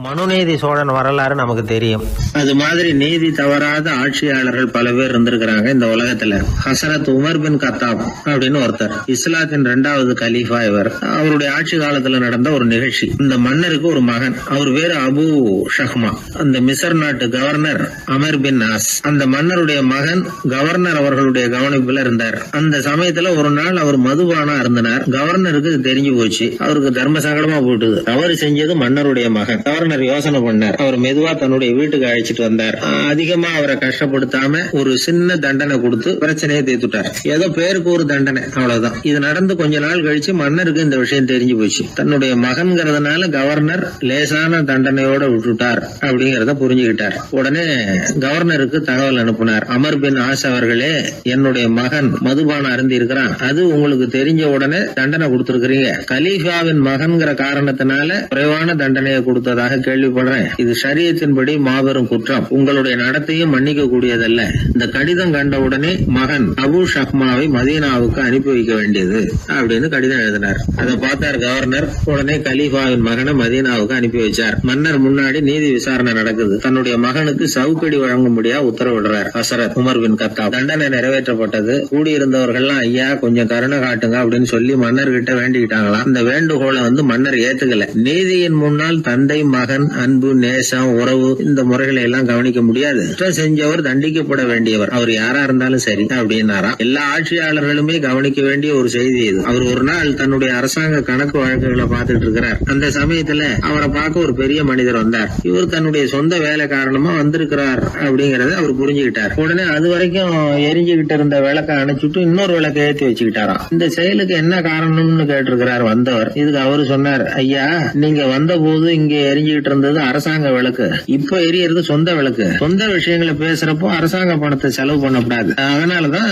மனுநீதி சோழன் வரலாறு நமக்கு தெரியும். அது மாதிரி நீதி தவறாத ஆட்சியாளர்கள் பல பேர் இருந்திருக்கிறாங்க இந்த உலகத்துல. ஹசரத் உமர் பின் கத்தாப் அப்படின்னு ஒருத்தர், இஸ்லாத்தின் 2வது கலீஃபா இவர். அவருடைய ஆட்சி காலத்துல நடந்த ஒரு நிகழ்ச்சி. இந்த மன்னருக்கு ஒரு மகன், அவர் பேரு அபு ஷஹ்மா. அந்த மிசர் நாட்டு கவர்னர் அமர் பின் ஆஸ், அந்த மன்னருடைய மகன் கவர்னர் அவர்களுடைய கவனிப்புல இருந்தார். அந்த சமயத்துல ஒரு நாள் அவர் மதுபானா இருந்தனார். கவர்னருக்கு தெரிஞ்சு போச்சு. அவருக்கு தர்ம சங்கடமா போட்டுது. தவறு செஞ்சது மன்னருடைய மகன். கவர்னர் யோசனை பண்ணார். அவர் மெதுவா தன்னுடைய வீட்டுக்கு அழைச்சிட்டு வந்தார். அதிகமா அவரை கஷ்டப்படுத்தாம ஒரு சின்ன தண்டனை கொடுத்து பிரச்சனையை தீர்த்துட்டார். ஏதோ பேருக்கு ஒரு தண்டனை, அவ்வளவுதான். இது நடந்து கொஞ்ச நாள் கழிச்சு மன்னருக்கு இந்த விஷயம் தெரிஞ்சு போச்சு. தன்னுடைய மகன்கிறதுனால கவர்னர் லேசான தண்டனையோட விட்டுட்டார் அப்படிங்கறத புரிஞ்சுக்கிட்டார். உடனே கவர்னருக்கு தகவல் அனுப்பினார். அமர் பின் ஆஸ் அவர்களே, என்னுடைய மகன் மதுபானம் அருந்தி இருக்கிறான். அது உங்களுக்கு தெரிஞ்ச உடனே தண்டனை கொடுத்திருக்கிறீங்க. கலீஃபாவின் மகன்கிற காரணத்தினால குறைவான தண்டனையை கொடுத்ததாக கேள்விப்படுறேன். இது ஷரியத்தின்படி மாபெரும் குற்றம். உங்களுடைய நடத்தையும் மன்னிக்க கூடியதல்ல. இந்த கடிதம் கண்ட உடனே மகன் அபு ஷஹ்மாவை மதீனாவுக்கு அனுப்பி வைக்க வேண்டியது அப்படின்னு கடிதம் எழுதினார். அதை பார்த்தார் கவர்னர். உடனே கலீஃபாவின் மகனை மதீனாவுக்கு அனுப்பி வச்சார். மன்னர் முன்னாடி நீதி விசாரணை நடக்குது. தன்னுடைய மகனுக்கு சவுக்கடி வழங்கும்படியா உத்தரவிடுறார் ஹசரத் உமர் பின் கத்தாப். தண்டனை நிறைவேற்றப்பட்டது. கூடியிருந்தவர்கள்லாம் ஐயா கொஞ்சம் கருணை காட்டுங்க அப்படின்னு சொல்லி மன்னர் கிட்ட வேண்டிக்கிட்டாங்களாம். இந்த வேண்டுகோளை மன்னர் ஏத்துக்கல. நீதியின் முன்னால் தந்தை மகன் அன்பு நேசம் உறவு இந்த முறைகளை எல்லாம் கவனிக்க முடியாது. குற்றம் செஞ்சவர் தண்டிக்கப்பட வேண்டியவர், அவர் யாரா இருந்தாலும் சரி அப்படின்னாராம். எல்லா ஆட்சியாளர்களுமே கவனிக்க வேண்டிய ஒரு செய்தி இது. அவர் ஒரு நாள் தன்னுடைய அரசாங்க கணக்கு வழக்குகளை பார்த்துட்டு இருக்கிறார். அந்த சமயத்துல அவரை பார்க்க ஒரு பெரிய மனிதர் வந்தார். இவர் தன்னுடைய சொந்த வேலை காரணமா வந்திருக்கிறார் அப்படிங்கறத அவர் புரிஞ்சுக்கிட்டார். உடனே அது வரைக்கும் எரிஞ்சுகிட்டு இருந்த விளக்க அணைச்சிட்டு இன்னொரு விளக்க ஏற்றி வச்சுக்கிட்டாராம். இந்த செயலுக்கு என்ன காரணம்னு கேட்டிருக்கிறார் வந்தவர். இதுக்கு அவரு சொன்னார், ஐயா நீங்க வந்த போது இங்க எரிஞ்சுக்கிட்டு இருந்தது அரசாங்க விளக்கு, இப்ப எரியறது சொந்த விளக்கு. சொந்த விஷயங்களை பேசுறப்போ அரசாங்க பணத்தை செலவு பண்ணக்கூடாது, அதனாலதான்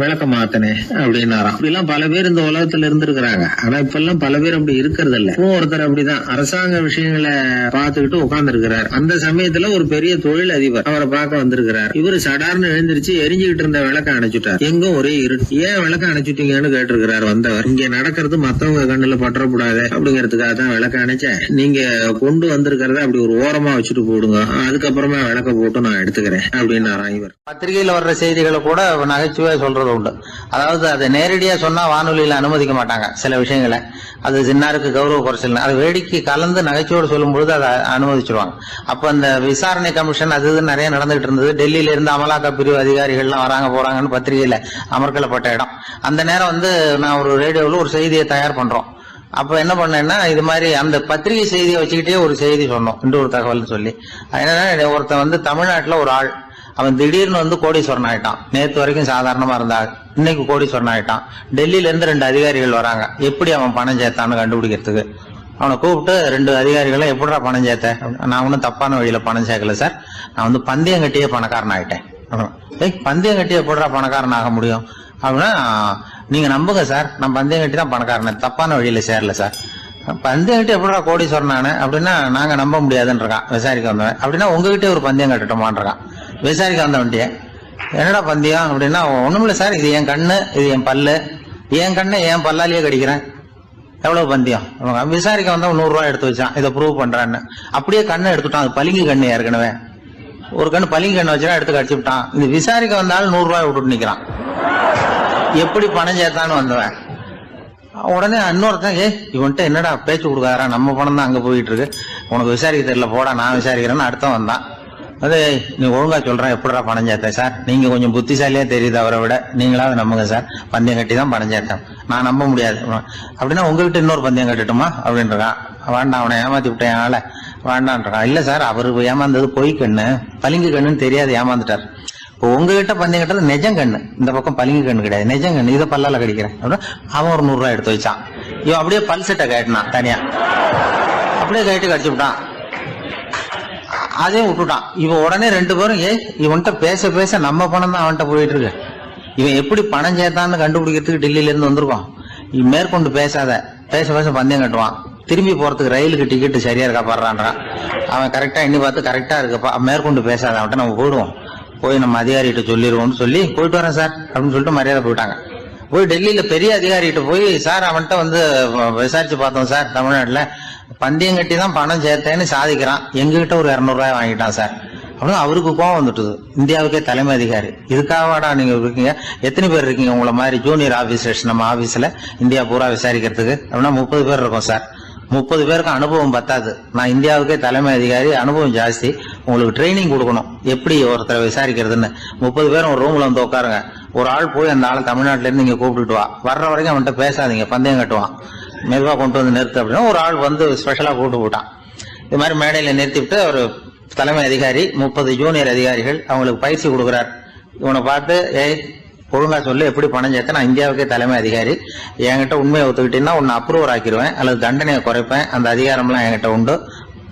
விளக்க மாத்தினேன் அப்படின்னாராம். இப்படிலாம் பல பேர் இந்த உலகத்துல இருந்திருக்கிறாங்க. ஆனா இப்ப எல்லாம் பல பேர் அப்படி இருக்கிறது இல்ல. ஒருத்தர் அப்படிதான் அரசாங்க விஷயங்களை பார்த்துக்கிட்டு உட்கார்ந்து இருக்கிறார். அந்த சமயத்துல ஒரு பெரிய தொழில் அதிபர் அவரை பார்க்க வந்திருக்கிறார். இவரு சடார்னு எழுந்திருச்சு எரிஞ்சுக்கிட்டு இருந்த விளக்க அணைச்சுட்டார். எங்கும் ஒரே இருட்டு. ஏன் விளக்க அணைச்சுட்டீங்கன்னு கேட்டிருக்கிறார் வந்தவர். இங்க நடக்கிறது மத்தவங்க கண்ணுல பற்றக்கூடாது அப்படிங்கறதுக்காக தான் விளக்க அணைச்சேன். நீங்க கொண்டு வந்திருக்கிறத அப்படி ஒரு ஓரமா வச்சுட்டு போடுங்க, அதுக்கப்புறமா விளக்க போட்டு நான் எடுத்துக்கிறேன் அப்படின்னாராம் இவர். பத்திரிகையில வர்ற செய்திகளை கூட நகைச்சுவையா சொல்றது உண்டு. அதாவது அதை நேரடியா சொன்னா வானொலியில அனுமதிக்க மாட்டாங்க சில விஷயங்களை. அது சின்னாருக்கு கௌரவ குறைச்சல். அதை வேடிக்கை கலந்து நகைச்சுவோடு சொல்லும் பொழுது அதை அனுமதிச்சிருவாங்க. அப்ப அந்த விசாரணை கமிஷன் அது நிறைய நடந்துகிட்டு இருந்தது. டெல்லியில இருந்து அமலாக்க பிரிவு அதிகாரிகள்லாம் வராங்க போறாங்கன்னு பத்திரிகையில அமர்க்கப்பட்ட இடம். அந்த நேரம் நான் ஒரு ரேடியோவில் ஒரு செய்தியை தயார் பண்றோம். அப்ப என்ன பண்ணேன்னா, இது மாதிரி அந்த பத்திரிகை செய்தியை வச்சுக்கிட்டே ஒரு செய்தி சொன்னோம், இன்னொரு தகவல் சொல்லி. என்னன்னா, ஒருத்தன் தமிழ்நாட்டுல ஒரு ஆள், அவன் திடீர்னு கோடீஸ்வரன் ஆயிட்டான். நேற்று வரைக்கும் சாதாரணமா இருந்தாள், இன்னைக்கு கோடீஸ்வரன் ஆயிட்டான். டெல்லியில இருந்து 2 அதிகாரிகள் வராங்க. எப்படி அவன் பணம் சேர்த்தான்னு கண்டுபிடிக்கிறதுக்கு அவனை கூப்பிட்டு 2 அதிகாரிகளும் எப்படிடா பணம் சேர்த்த? நான் ஒன்னும் தப்பான வழியில பணம் சேர்க்கல சார், நான் பந்தயம் கட்டியே பணக்காரன் ஆயிட்டேன். பந்தயம் கட்டி எப்படிடா பணக்காரன் ஆக முடியும் அப்படின்னா, நீங்க நம்புங்க சார், நான் பந்தயம் கட்டி தான் பணக்காரன், தப்பான வழியில சேரல சார். பந்தயம் கட்டி எப்படா கோடீஸ்வரன் அப்படின்னா நாங்க நம்ப முடியாதுன்றான் விசாரிக்க வந்தவன். அப்படின்னா உங்ககிட்ட ஒரு பந்தயம் கட்டட்டுமான்றான் விசாரிக்க வந்தவன்ட்டிய. என்னடா பந்தயம் அப்படின்னா, ஒண்ணுமில்ல சார், இது என் கண்ணு, இது என் பல்லு, என் கண்ணு என் பல்லாலேயே கடிக்கிறேன், எவ்வளவு பந்தயம். விசாரிக்க வந்தவன் 100 ரூபாய் எடுத்து வச்சான், இதை ப்ரூவ் பண்றான்னு. அப்படியே கண்ணை எடுத்துட்டான். அது பளிங்கு கண்ணு, ஏற்கனவே ஒரு கண்ணு பளிங்கு கண்ணு வச்சுனா எடுத்து கடிச்சு விட்டான். இது விசாரிக்க வந்தாலும் 100 ரூபாய் விட்டுட்டு நிக்கிறான். எப்படி பணம் சேர்த்தான்னு வந்தவன். உடனே இன்னொருத்தன், இவன்ட்ட என்னடா பேச்சு கொடுக்காரா, நம்ம பணம் தான் அங்க போயிட்டு இருக்கு, உனக்கு விசாரிக்க தெரியல, போடா நான் விசாரிக்கிறேன்னு அடுத்தவன் வந்தான். அது நீ ஒழுங்கா சொல்றேன், எப்படா பணம் சேர்த்தேன் சார், நீங்க கொஞ்சம் புத்திசாலியா தெரியுது அவரை விட, நீங்களாவது நம்புங்க சார், பந்தயம் கட்டி தான் பணம் சேர்த்தேன், நான் நம்ப முடியாது. அப்படின்னா உங்ககிட்ட இன்னொரு பந்தயம் கட்டட்டுமா அப்படின்றான். வேண்டாம், அவனை ஏமாத்தி விட்டேன் ஆள வேண்டான்றான். இல்ல சார், அவரு ஏமாந்தது பொய் கண்ணு, பளிங்கு கண்ணுன்னு தெரியாது, ஏமாந்துட்டார். இப்போ உங்ககிட்ட பந்தயம் கட்டது நெஜம் கண்ணு, இந்த பக்கம் பளிங்கு கண்ணு கிடையாது, நெஜம் கண்ணு, இதை பல்லால கடிக்கிறேன். அவன் ஒரு 100 ரூபாய் எடுத்து வச்சான். இவன் அப்படியே பல்செட்டை கட்டினான் தனியா, அப்படியே கட்டி கடிச்சு விட்டான். அதையும் விட்டுட்டான். இவன் உடனே 2 பேரும், இவன்கிட்ட பேச பேச நம்ம பணம் தான் அவன்கிட்ட போயிட்டு இருக்கு, இவன் எப்படி பணம் சேர்த்தான்னு கண்டுபிடிக்கிறதுக்கு டெல்லியில இருந்து வந்திருக்கான். மேற்கொண்டு பேசாத, பேச பேச பந்தயம் கட்டுவான். திரும்பி போறதுக்கு ரயிலுக்கு டிக்கெட்டு சரியா இருக்கா பாடுறான்றான். அவன் கரெக்டா எண்ணி பார்த்து கரெக்டா இருக்குப்பா, மேற்கொண்டு பேசாத, அவன்கிட்ட நம்ம போயிடுவோம், போய் நம்ம அதிகாரிகிட்ட சொல்லிடுவோம்னு சொல்லி போயிட்டு வரேன் சார் அப்படின்னு சொல்லிட்டு மரியாதை போயிட்டாங்க. போய் டெல்லியில பெரிய அதிகாரிகிட்ட போய், சார் அவன்கிட்ட விசாரிச்சு பார்த்தோம் சார், தமிழ்நாட்டுல பந்தயம் கட்டி தான் பணம் சேர்த்தேன்னு சாதிக்கிறான், எங்ககிட்ட ஒரு 200 ரூபாய் வாங்கிட்டான் சார் அப்படின்னு அவருக்கு கோவம் வந்துட்டுது. இந்தியாவுக்கே தலைமை அதிகாரி, இதுக்காகவாடா நீங்க இருக்கீங்க? எத்தனை பேர் இருக்கீங்க உங்களை மாதிரி ஜூனியர் ஆபீசர்ஸ் நம்ம ஆபீஸ்ல இந்தியா பூரா விசாரிக்கிறதுக்கு? அப்படின்னா 30 பேர் இருக்கோம் சார். 30 பேருக்கு அனுபவம் பத்தாது, நான் இந்தியாவுக்கே தலைமை அதிகாரி, அனுபவம் ஜாஸ்தி, உங்களுக்கு ட்ரைனிங் கொடுக்கணும் எப்படி ஒருத்தரை விசாரிக்கிறதுன்னு. 30 பேரும் ஒரு ரூம்ல வந்து உட்காருங்க, ஒரு ஆள் போய் அந்த ஆள் தமிழ்நாட்டுல இருந்து இங்க கூப்பிட்டுட்டு வா, வர்ற வரைக்கும் அவன்கிட்ட பேசாதீங்க, பந்தயம் கட்டுவான், மெதுவா கொண்டு வந்து நிறுத்து அப்படின்னா ஒரு ஆள் வந்து ஸ்பெஷலா கூப்பிட்டு போட்டான். இது மாதிரி மேடையில நிறுத்திவிட்டு ஒரு தலைமை அதிகாரி 30 ஜூனியர் அதிகாரிகள் அவங்களுக்கு பயிற்சி கொடுக்குறார். இவனை பார்த்து, ஏய் ஒழுங்கா சொல்லு, எப்படி பணம் சேர்த்த, நான் இந்தியாவுக்கே தலைமை அதிகாரி, என்கிட்ட உண்மையை ஒத்துக்கிட்டீங்கன்னா உன்னை அப்ரூவர் ஆக்கிடுவேன் அல்லது தண்டனையை குறைப்பேன், அந்த அதிகாரம்லாம் என்கிட்ட உண்டு,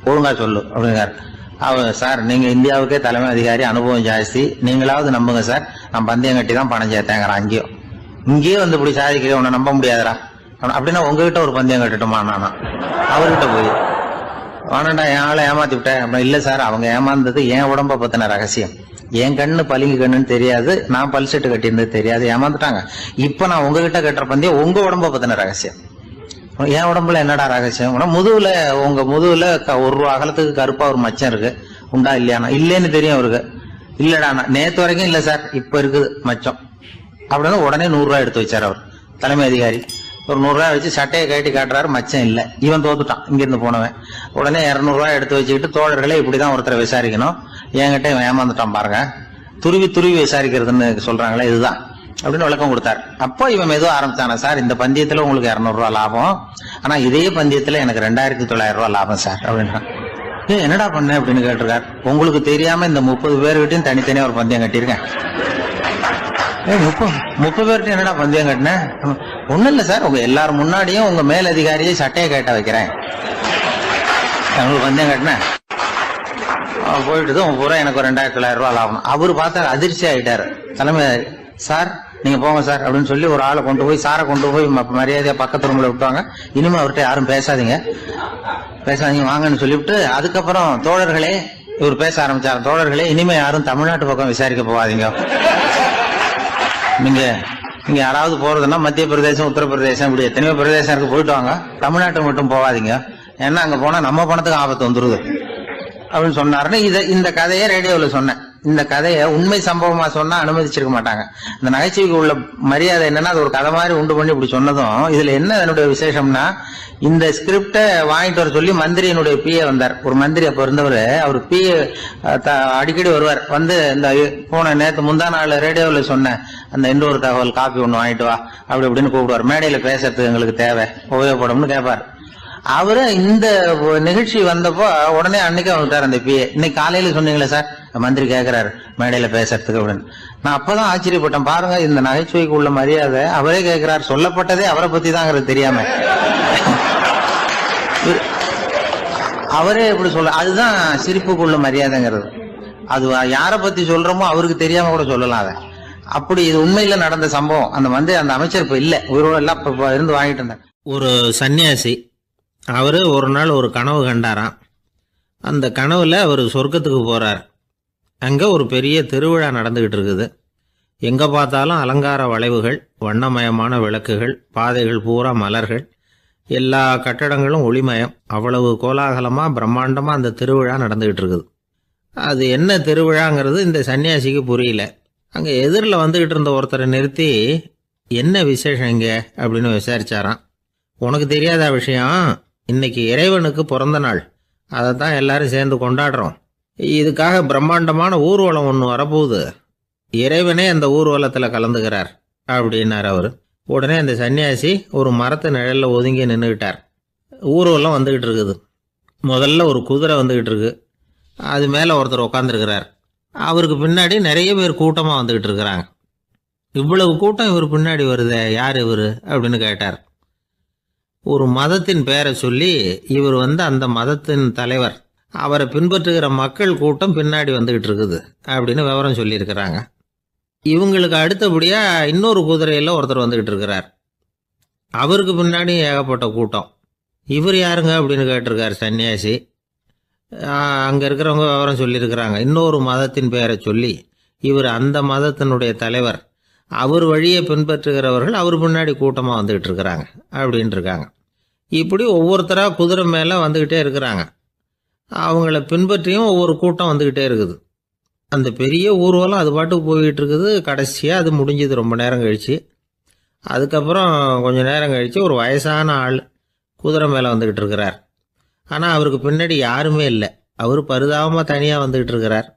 ஒழுங்கா சொல்லு அப்படிங்கிறார். அவர், சார் நீங்க இந்தியாவுக்கே தலைமை அதிகாரி, அனுபவம் ஜாஸ்தி, நீங்களாவது நம்புங்க சார், நான் பந்தயம் கட்டி தான் பணம் சேர்த்தேங்கிறான். இங்கேயே வந்து இப்படி சாதிக்கிறேன், உன்னை நம்ப முடியாதரா அப்படின்னா உங்ககிட்ட ஒரு பந்தயம் கட்டட்டுமா? நானா அவர்கிட்ட போய் வானண்டா என் ஆளை ஏமாத்தி விட்டேன் அப்படின்னா, இல்ல சார் அவங்க ஏமாந்தது என் உடம்ப பத்தின ரகசியம், என் கண்ணு பளிங்கு கண்ணுன்னு தெரியாது, நான் பல்செட்டு கட்டியிருந்தது தெரியாது, ஏமாந்துட்டாங்க. இப்ப நான் உங்ககிட்ட கட்டுற பந்தயம் உங்க உடம்ப பத்தின ரகசியம். என் உடம்புல என்னடா ரகசியம்? முதுகுல, உங்க முதுகுல 1 ரூபா அகலத்துக்கு கருப்பா ஒரு மச்சம் இருக்கு, உண்டா இல்லையானா? இல்லைன்னு தெரியும் அவருக்கு. இல்லடா நேத்து வரைக்கும் இல்ல சார், இப்ப இருக்குது மச்சம் அப்படின்னு உடனே 100 ரூபாய் எடுத்து வச்சார் அவர் தலைமை அதிகாரி. ஒரு 100 ரூபாய் வச்சு சட்டையை கட்டி காட்டுறாரு, மச்சம் இல்ல, இவன் தோத்துட்டான் இங்கிருந்து போனவன். உடனே 200 ரூபாய் எடுத்து வச்சுக்கிட்டு, தோழர்களே இப்படிதான் ஒருத்தரை விசாரிக்கணும், என்கிட்ட இவன் ஏமாந்துட்டான் பாருங்க, துருவி துருவி விசாரிக்கிறதுன்னு சொல்றாங்களே இதுதான் அப்படின்னு விளக்கம் கொடுத்தாரு. அப்போ இவன் மெதுவா ஆரம்பிச்சானா, சார் இந்த பந்தயத்துல உங்களுக்கு 200 ரூபாய் லாபம், ஆனா இதே பந்தயத்துல எனக்கு 2900 ரூபாய் லாபம் சார் அப்படின்றான். என்னடா பண்ண அப்படின்னு கேட்டிருக்காரு. உங்களுக்கு தெரியாம இந்த 30 பேர்கிட்டையும் தனித்தனியா ஒரு பந்தயம் கட்டியிருக்கேன். 30 பேர்கிட்ட என்னடா பந்தயம் கட்டினேன்? ஒண்ணும் இல்ல சார், உங்க எல்லாரும் முன்னாடியும் உங்க மேல் அதிகாரியை சட்டையை கேட்ட வைக்கிறேன், உங்களுக்கு பந்தயம் கட்டினேன், போயிட்டு உங்க பூரா எனக்கு 2900 ரூபாய் லாபம். அவரு பார்த்தா அதிர்ச்சி ஆயிட்டாரு. தலைமை, சார் நீங்க போங்க சார் அப்படின்னு சொல்லி ஒரு ஆளை கொண்டு போய், சாரை கொண்டு போய் மரியாதையா பக்கத்து ரூம்ல விட்டுவாங்க, இனிமே அவர்கிட்ட யாரும் பேசாதீங்க வாங்கன்னு சொல்லிவிட்டு, அதுக்கப்புறம் தோழர்களே, இவர் பேச ஆரம்பிச்சாரு, தோழர்களே இனிமே யாரும் தமிழ்நாட்டு பக்கம் விசாரிக்க போகாதீங்க, நீங்க யாராவது போறதுன்னா மத்திய பிரதேசம், உத்தரப்பிரதேசம், இப்படி எத்தனையோ பிரதேசம் இருக்கு, போயிட்டு வாங்க, தமிழ்நாட்டுக்கு மட்டும் போகாதீங்க, ஏன்னா அங்க போனா நம்ம பணத்துக்கு ஆபத்து வந்துருது அப்படின்னு சொன்னாருன்னு இந்த கதையை ரேடியோல சொன்னேன். இந்த கதையை உண்மை சம்பவமா சொன்னா அனுமதிச்சிருக்க மாட்டாங்க. இந்த நகைச்சுவைக்கு உள்ள மரியாதை என்னன்னா, அது ஒரு கதை மாதிரி உண்டு பண்ணி இப்படி சொன்னதும், இதுல என்ன என்னுடைய விசேஷம்னா, இந்த ஸ்கிரிப்ட வாங்கிட்டு வர சொல்லி மந்திரியினுடைய பிஏ வந்தார். ஒரு மந்திரி அப்ப இருந்தவர், அவர் பிஏ அடிக்கடி வருவார். வந்து இந்த போன நேத்து முந்தா நாள் ரேடியோல சொன்ன அந்த இன்னொரு தகவல் காப்பி ஒண்ணு வாங்கிட்டு வா அப்படி இப்படின்னு கூப்பிடுவார். மேடையில பேசுறதுக்கு எங்களுக்கு தேவை, உபயோகப்படும்னு கேட்பார். அவரு இந்த நிகழ்ச்சி வந்தப்போ உடனே அன்னைக்கு வந்துட்டார் அந்த பிஏ. இன்னைக்கு காலையில சொன்னீங்களே சார், மந்திரி கேட்கிறாரு மேடையில பேசுறதுக்கு அப்படின்னு. நான் அப்பதான் ஆச்சரியப்பட்டேன், பாருங்க இந்த நகைச்சுவைக்கு உள்ள மரியாதை. அவரே கேட்கிறார், சொல்லப்பட்டதே அவரை பத்தி தாங்கிறது தெரியாம அவரே எப்படி சொல்ல, அதுதான் சிரிப்புக்கு உள்ள மரியாதைங்கிறது. அது யாரை பத்தி சொல்றோமோ அவருக்கு தெரியாம கூட சொல்லலாம் அதை. அப்படி இது உண்மையில நடந்த சம்பவம். அந்த அமைச்சர் இப்ப இல்ல, உயிரோட எல்லாம் இப்ப இருந்து வாங்கிட்டு இருந்தார். ஒரு சன்னியாசி, அவரு ஒரு நாள் ஒரு கனவு கண்டாராம். அந்த கனவுல அவர் சொர்க்கத்துக்கு போறார். அங்க ஒரு பெரிய திருவிழா நடந்துகிட்டு இருக்குது. எங்க பார்த்தாலும் அலங்கார வளைவுகள், வண்ணமயமான விளக்குகள், பாதைகள் பூரா மலர்கள், எல்லா கட்டடங்களும் ஒளிமயம். அவ்வளவு கோலாகலமா பிரம்மாண்டமா அந்த திருவிழா நடந்துகிட்டு இருக்குது. அது என்ன திருவிழாங்கிறது இந்த சன்னியாசிக்கு புரியல. அங்க எதிரில் வந்துகிட்டு இருந்த ஒருத்தரை நிறுத்தி, என்ன விசேஷம் இங்க அப்படின்னு விசாரிச்சாராம். உனக்கு தெரியாத விஷயம், இன்னைக்கு இறைவனுக்கு பிறந்த நாள், அதை தான் எல்லாரும் சேர்ந்து கொண்டாடுறோம். இதுக்காக பிரம்மாண்டமான ஊர்வலம் ஒன்று வரப்போகுது, இறைவனே அந்த ஊர்வலத்தில் கலந்துக்கிறார் அப்படின்னார் அவர். உடனே அந்த சன்னியாசி ஒரு மரத்து நிழல்ல ஒதுங்கி நின்றுக்கிட்டார். ஊர்வலம் வந்துகிட்டு இருக்குது. முதல்ல ஒரு குதிரை வந்துகிட்டு இருக்கு, அது மேலே ஒருத்தர் உட்காந்துருக்கிறார். அவருக்கு பின்னாடி நிறைய பேர் கூட்டமாக வந்துகிட்டு இருக்கிறாங்க. இவ்வளவு கூட்டம் இவர் பின்னாடி வருதே, யார் இவர் அப்படின்னு கேட்டார். ஒரு மதத்தின் பெயரை சொல்லி, இவர் அந்த மதத்தின் தலைவர், அவரை பின்பற்றுகிற மக்கள் கூட்டம் பின்னாடி வந்துகிட்டு இருக்குது அப்படின்னு விவரம் சொல்லியிருக்கிறாங்க. இவங்களுக்கு அடுத்தபடியா இன்னொரு குதிரையில் ஒருத்தர் வந்துகிட்டு இருக்கிறார். அவருக்கு பின்னாடி ஏகப்பட்ட கூட்டம். இவர் யாருங்க அப்படின்னு கேட்டிருக்காரு சன்னியாசி. அங்கே இருக்கிறவங்க விவரம் சொல்லியிருக்கிறாங்க. இன்னொரு மதத்தின் பெயரை சொல்லி, இவர் அந்த மதத்தினுடைய தலைவர், அவர் வழியை பின்பற்றுகிறவர்கள் அவர் பின்னாடி கூட்டமாக வந்துகிட்டு இருக்கிறாங்க அப்படின்னு இருக்காங்க. இப்படி ஒவ்வொருத்தராக குதிரை மேலே வந்துக்கிட்டே இருக்கிறாங்க. அவங்கள பின்பற்றியும் ஒவ்வொரு கூட்டம் வந்துக்கிட்டே இருக்குது. அந்த பெரிய ஊர்வலம் அது பாட்டுக்கு போய்கிட்டு இருக்குது. கடைசியாக அது முடிஞ்சது ரொம்ப நேரம் கழித்து. அதுக்கப்புறம் கொஞ்சம் நேரம் கழித்து ஒரு வயசான ஆள் குதிரை மேலே வந்துக்கிட்டு இருக்கிறார். ஆனால் அவருக்கு பின்னாடி யாருமே இல்லை. அவர் பரிதாபமாக தனியாக வந்துக்கிட்டு இருக்கிறார்.